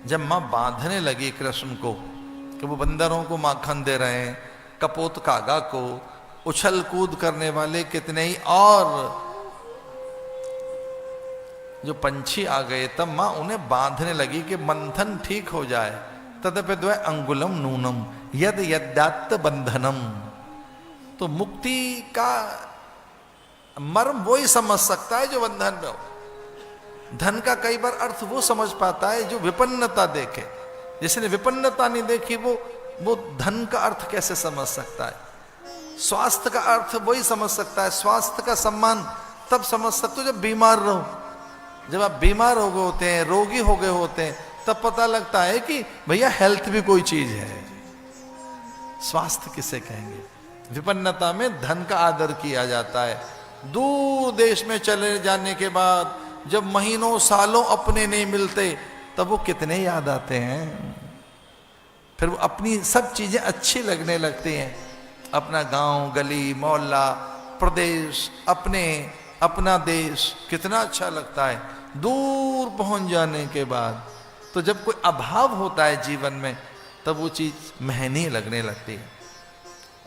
जब मां बांधने लगी कृष्ण को कि वो बंदरों को माखन दे रहे हैं, कपोत कागा को, उछल कूद करने वाले कितने ही और जो पंछी आ गए, तब मां उन्हें बांधने लगी कि मंथन ठीक हो जाए। तदपि अंगुलम नूनम यद यद्यात्त बंधनम। तो मुक्ति का मर्म वो ही समझ सकता है जो बंधन में हो। धन का कई बार अर्थ वो समझ पाता है जो विपन्नता देखे। जिसने विपन्नता नहीं देखी वो धन का अर्थ कैसे समझ सकता है? स्वास्थ्य का अर्थ वही समझ सकता है। स्वास्थ्य का सम्मान तब समझ सकते हो जब बीमार रहो। जब आप बीमार हो गए होते हैं, रोगी हो गए होते हैं, तब पता लगता है कि भैया हेल्थ भी कोई चीज है। स्वास्थ्य किसे कहेंगे? विपन्नता में धन का आदर किया जाता है। दूर देश में चले जाने के बाद जब महीनों सालों अपने नहीं मिलते, तब वो कितने याद आते हैं। फिर वो अपनी सब चीजें अच्छी लगने लगती हैं। अपना गांव, गली, मोहल्ला, प्रदेश, अपना देश कितना अच्छा लगता है दूर पहुंच जाने के बाद। तो जब कोई अभाव होता है जीवन में, तब वो चीज महंगी लगने लगती है।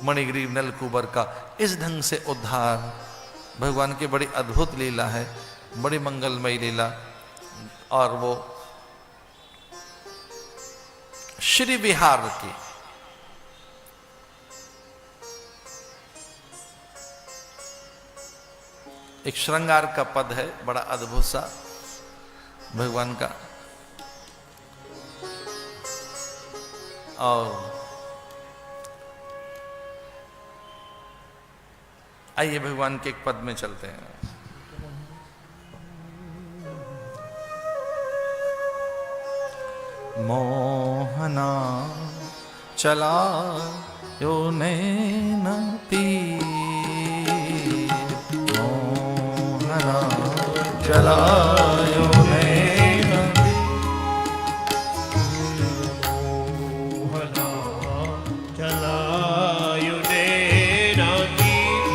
मणिग्रीव नलकूबर का इस ढंग से उद्धार भगवान की बड़ी अद्भुत लीला है, बड़ी मंगलमयी लीला। और वो श्री विहार की एक श्रृंगार का पद है, बड़ा अद्भुत सा भगवान का। और आइए भगवान के एक पद में चलते हैं। मोहना चला यो नैन तीर, मोहना चला यो नैन मोहना चलायो नैन तीर,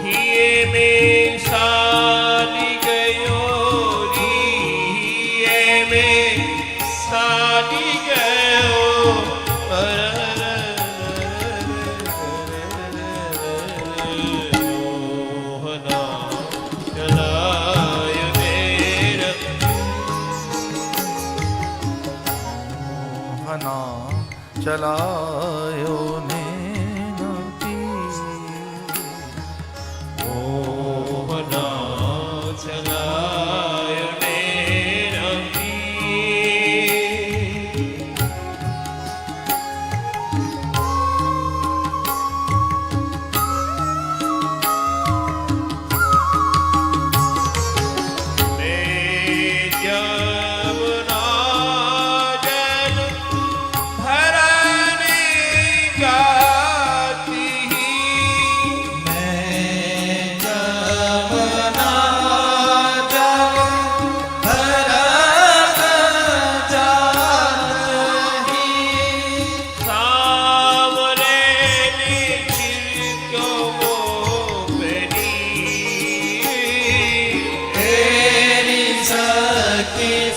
हिये में साली गयो री, हिये में साली गयो। मोहना चलायो नैन, मोहना चलायो नैन तीर, मोहना चलायो नैन तीर। मैं जमुना जल भरने गाती,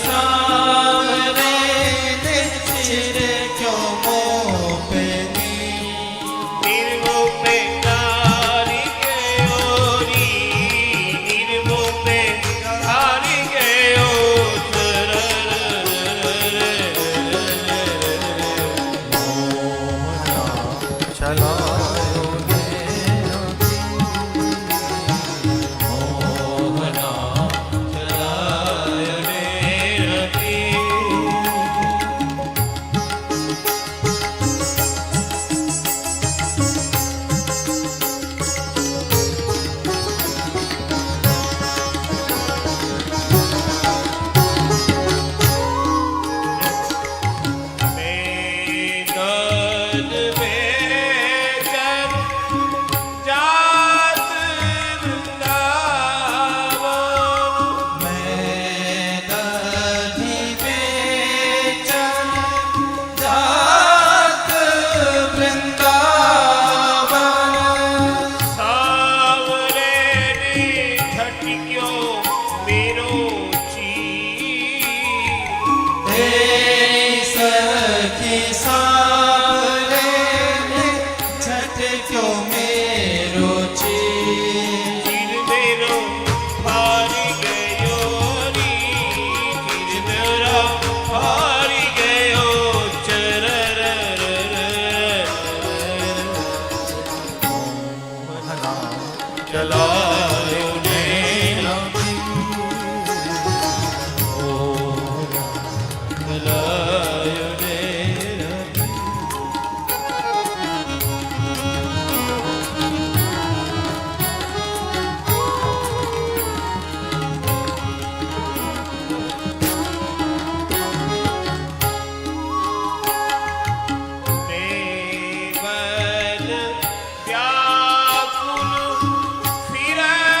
सावरे चिरको मोपनी, निर्मोपे तारी गयो री, निर्मोपे तारी गयो। चलायो नैन मोहना चलायो नैन तीर। मैदान में जब जात वृंदावन, सावरे ने झटक्यो मेरो चीर, चिर मेरो हारी गयो री, चिर मेरा हारी गयो। मोहना चलायो नैन चलायो नैन। नेवल व्याकुल फिरै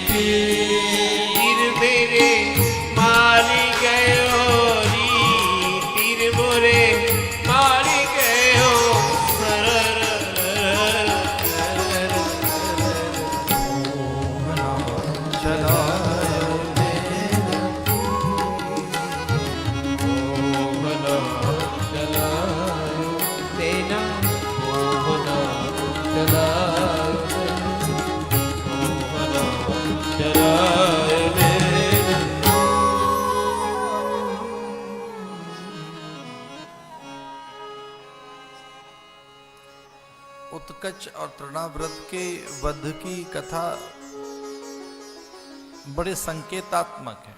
तीर मेरे मारी गयो री, तीर मोरे मारी गयो चलायो मोहना चलायो तेना, मोहना चलायो मोहना चलायो तेना। उत्कच और तृणाव्रत के वध की कथा बड़े संकेतात्मक है।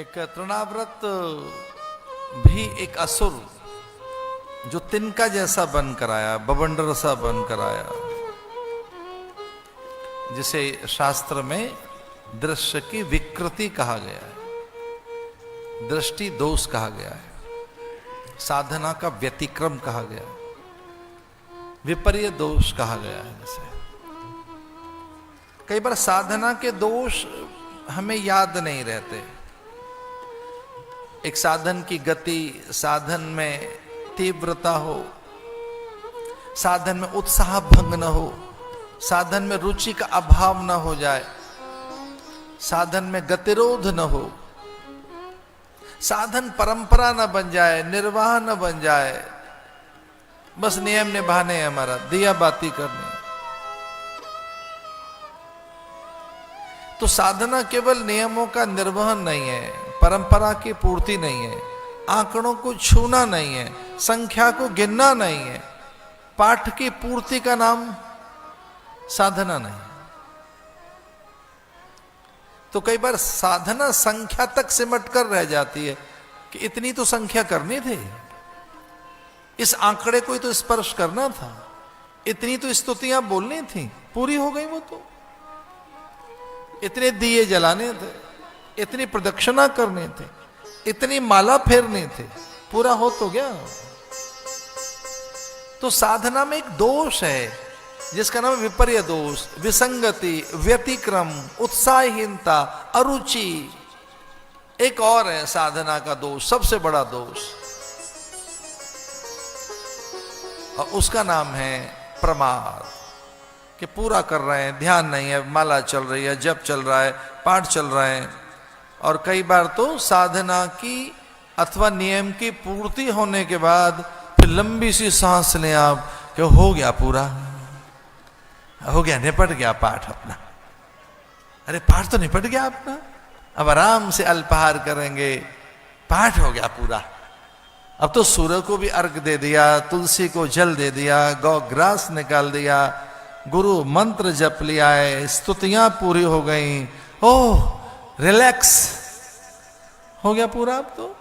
एक तृणाव्रत भी एक असुर जो तिनका जैसा बनकर आया, बवंडर सा बनकर आया, जिसे शास्त्र में दृश्य की विकृति कहा गया है, दृष्टि दोष कहा गया है, साधना का व्यतिक्रम कहा गया है, विपर्य दोष कहा गया है। जैसे कई बार साधना के दोष हमें याद नहीं रहते। एक साधन की गति, साधन में तीव्रता हो, साधन में उत्साह भंग न हो, साधन में रुचि का अभाव न हो जाए, साधन में गतिरोध न हो, साधन परंपरा न बन जाए, निर्वाह न बन जाए, बस नियम निभाने हैं, हमारा दिया बाती करनी। तो साधना केवल नियमों का निर्वहन नहीं है, परंपरा की पूर्ति नहीं है, आंकड़ों को छूना नहीं है, संख्या को गिनना नहीं है, पाठ की पूर्ति का नाम साधना नहीं। तो कई बार साधना संख्या तक सिमट कर रह जाती है कि इतनी तो संख्या करनी थी, इस आंकड़े को ही तो स्पर्श करना था, इतनी तो स्तुतियां बोलनी थी, पूरी हो गई वो तो, इतने दिए जलाने थे, इतनी प्रदक्षिणा करने थे, इतनी माला फेरने थे, पूरा हो तो गया। तो साधना में एक दोष है जिसका नाम है विपर्य दोष, विसंगति, व्यतिक्रम, उत्साहहीनता, अरुचि। एक और है साधना का दोष, सबसे बड़ा दोष, और उसका नाम है प्रमाद। कि पूरा कर रहे हैं, ध्यान नहीं है, माला चल रही है, जप चल रहा है, पाठ चल रहे हैं, और कई बार तो साधना की अथवा नियम की पूर्ति होने के बाद फिर लंबी सी सांस लें आप कि हो गया, पूरा हो गया, निपट गया पाठ अपना। अरे पाठ तो निपट गया अपना, अब आराम से अल्पाहार करेंगे, पाठ हो गया पूरा। अब तो सूर्य को भी अर्घ दे दिया, तुलसी को जल दे दिया, गौ ग्रास निकाल दिया, गुरु मंत्र जप लिया है, स्तुतियां पूरी हो गई, ओह रिलैक्स हो गया पूरा। अब तो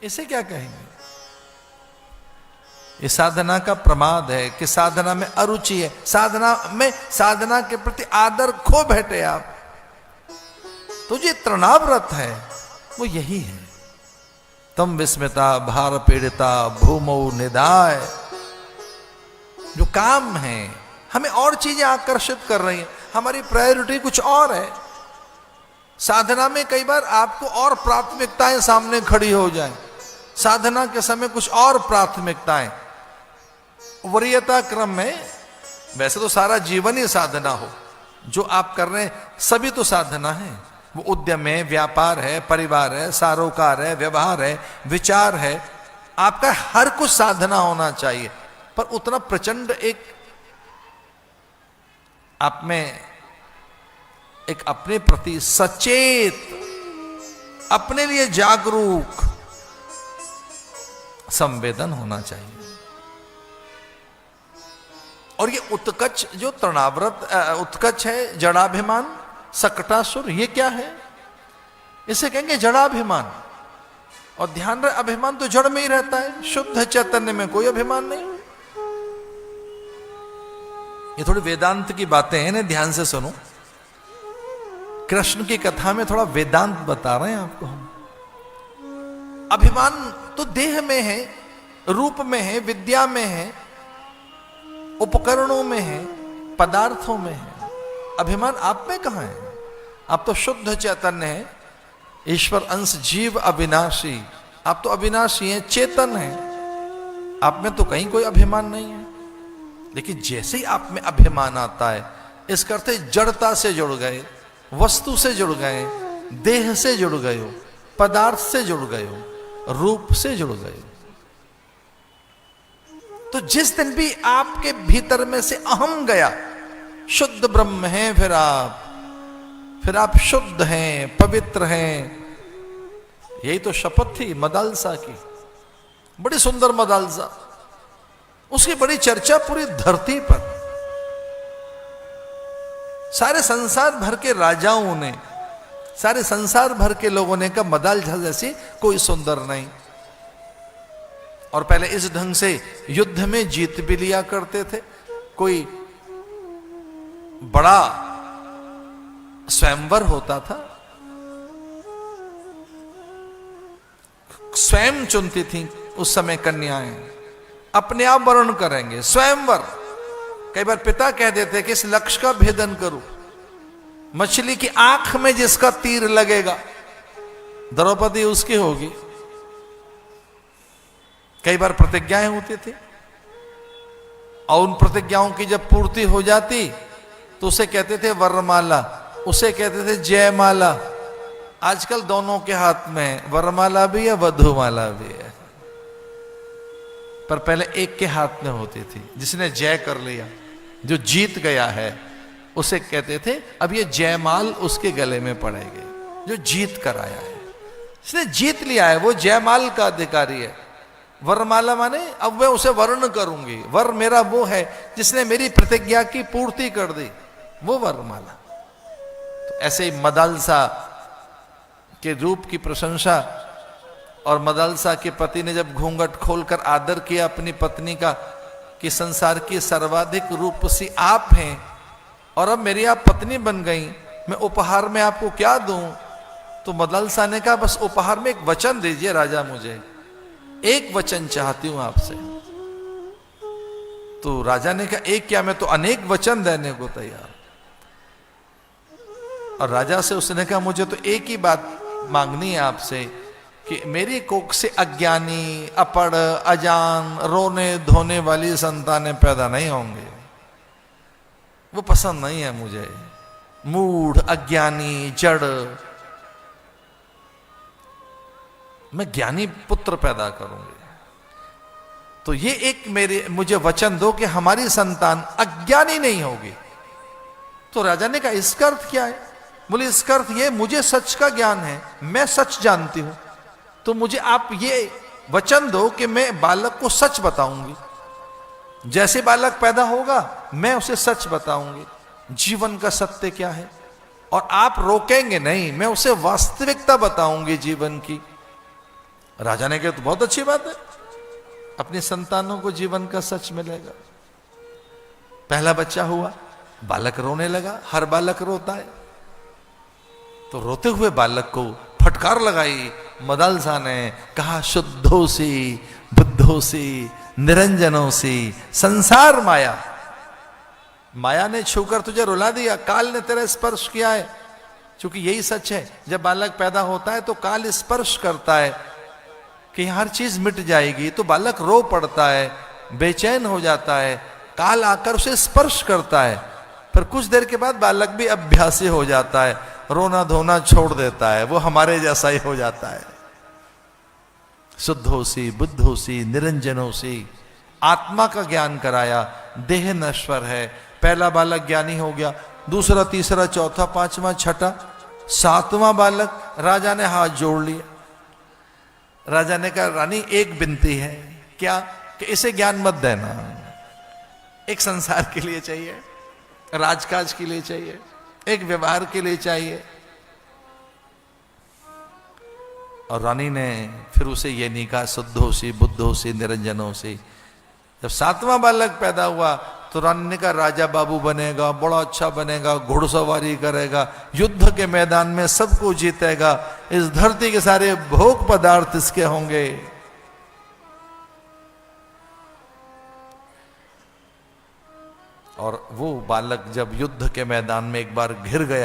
इसे क्या कहेंगे? ये साधना का प्रमाद है कि साधना में अरुचि है, साधना के प्रति आदर खो बैठे आप। तो जो तृणाव्रत है वो यही है, तम विस्मिता भार पीड़िता भूमौ निधाय। जो काम है, हमें और चीजें आकर्षित कर रही हैं, हमारी प्रायोरिटी कुछ और है। साधना में कई बार आपको और प्राथमिकताएं सामने खड़ी हो जाएं, साधना के समय कुछ और प्राथमिकताएं, वरीयता क्रम में। वैसे तो सारा जीवन ही साधना हो, जो आप कर रहे हैं सभी तो साधना है। वो उद्यम है, व्यापार है, परिवार है, सारोकार है, व्यवहार है, विचार है, आपका हर कुछ साधना होना चाहिए। पर उतना प्रचंड एक आप में एक अपने प्रति सचेत, अपने लिए जागरूक संवेदन होना चाहिए। और ये उत्कच जो तृणाव्रत उत्कच है, जड़ाभिमान, सकटासुर, ये क्या है? इसे कहेंगे जड़ाभिमान। और ध्यान रहे, अभिमान तो जड़ में ही रहता है, शुद्ध चैतन्य में कोई अभिमान नहीं। ये थोड़ी वेदांत की बातें हैं, इन्हें ध्यान से सुनो। कृष्ण की कथा में थोड़ा वेदांत बता रहे हैं आपको हम। अभिमान तो देह में है, रूप में है, विद्या में है, उपकरणों में है, पदार्थों में है। अभिमान आप में कहां है? आप तो शुद्ध चैतन्य है, ईश्वर अंश, जीव अविनाशी। आप तो अविनाशी हैं, चेतन हैं, आप में तो कहीं कोई अभिमान नहीं है। लेकिन जैसे ही आप में अभिमान आता है, इसका अर्थ है जड़ता से जुड़ गए, वस्तु से जुड़ गए, देह से जुड़ गए हो, पदार्थ से जुड़ गए हो, रूप से जुड़ गए हो। तो जिस दिन भी आपके भीतर में से अहम गया, शुद्ध ब्रह्म हैं फिर आप शुद्ध हैं, पवित्र हैं। यही तो शपथ थी मदालसा की, बड़ी सुंदर मदालसा, उसकी बड़ी चर्चा पूरी धरती पर। सारे संसार भर के राजाओं ने, सारे संसार भर के लोगों ने कहा मदालसा जैसी कोई सुंदर नहीं। और पहले इस ढंग से युद्ध में जीत भी लिया करते थे। कोई बड़ा स्वयंवर होता था, स्वयं चुनती थी उस समय कन्याएं, अपने आप वर्ण करेंगे, स्वयंवर। कई बार पिता कह देते कि इस लक्ष्य का भेदन करूं, मछली की आंख में जिसका तीर लगेगा द्रौपदी उसकी होगी। कई बार प्रतिज्ञाएं होती थी और उन प्रतिज्ञाओं की जब पूर्ति हो जाती तो उसे कहते थे वरमाला, उसे कहते थे जयमाला। आजकल दोनों के हाथ में वरमाला भी है, वधुमाला भी है, पर पहले एक के हाथ में होती थी। जिसने जय कर लिया, जो जीत गया है, उसे कहते थे अब ये जयमाल उसके गले में पड़ेगी, जो जीत कर आया है, इसने जीत लिया है, वो जयमाल का अधिकारी है। वरमाला माने अब मैं उसे वर्ण करूंगी, वर मेरा वो है जिसने मेरी प्रतिज्ञा की पूर्ति कर दी, वो वरमाला। तो ऐसे ही मदालसा के रूप की प्रशंसा, और मदालसा के पति ने जब घूंघट खोलकर आदर किया अपनी पत्नी का कि संसार की सर्वाधिक रूपसी आप हैं और अब मेरी आप पत्नी बन गई, मैं उपहार में आपको क्या दूं? तो मदालसा ने कहा बस उपहार में एक वचन दीजिए राजा, मुझे एक वचन चाहती हूं आपसे। तो राजा ने कहा एक क्या, मैं तो अनेक वचन देने को तैयार। और राजा से उसने कहा मुझे तो एक ही बात मांगनी है आपसे कि मेरी कोख से अज्ञानी, अपढ़, अजान, रोने धोने वाली संतानें पैदा नहीं होंगे, वो पसंद नहीं है मुझे। मूढ़, अज्ञानी, जड़, मैं ज्ञानी पुत्र पैदा करूंगी। तो ये एक मुझे वचन दो कि हमारी संतान अज्ञानी नहीं होगी। तो राजा ने कहा इसका अर्थ क्या है? बोले इसका अर्थ ये मुझे सच का ज्ञान है, मैं सच जानती हूं, तो मुझे आप ये वचन दो कि मैं बालक को सच बताऊंगी, जैसे बालक पैदा होगा मैं उसे सच बताऊंगी, जीवन का सत्य क्या है, और आप रोकेंगे नहीं, मैं उसे वास्तविकता बताऊंगी जीवन की। राजा ने कहा तो बहुत अच्छी बात है, अपनी संतानों को जीवन का सच मिलेगा। पहला बच्चा हुआ, बालक रोने लगा, हर बालक रोता है। तो रोते हुए बालक को फटकार लगाई मदालसा ने, कहा शुद्धोसी बुद्धोसी निरंजनोसी संसार माया। माया ने छूकर तुझे रुला दिया, काल ने तेरा स्पर्श किया है। क्योंकि यही सच है, जब बालक पैदा होता है तो काल स्पर्श करता है कि हर चीज मिट जाएगी, तो बालक रो पड़ता है, बेचैन हो जाता है, काल आकर उसे स्पर्श करता है। फिर कुछ देर के बाद बालक भी अभ्यासी हो जाता है, रोना धोना छोड़ देता है, वो हमारे जैसा ही हो जाता है। शुद्धोसी बुद्धोसी निरंजनोसी, आत्मा का ज्ञान कराया, देह नश्वर है। पहला बालक ज्ञानी हो गया, दूसरा, तीसरा, चौथा, पांचवा, छठा, सातवां बालक। राजा ने हाथ जोड़ लिया। राजा ने कहा रानी एक विनती है। क्या? कि इसे ज्ञान मत देना, एक संसार के लिए चाहिए, राजकाज के लिए चाहिए, एक व्यवहार के लिए चाहिए। और रानी ने फिर उसे ये नहीं कहा शुद्धोसी बुद्धोसी निरंजनोसी। जब सातवां बालक पैदा हुआ तो रानी ने कहा राजा बाबू बनेगा, बड़ा अच्छा बनेगा, घुड़सवारी करेगा, युद्ध के मैदान में सबको जीतेगा, इस धरती के सारे भोग पदार्थ इसके होंगे। और वो बालक जब युद्ध के मैदान में एक बार घिर गया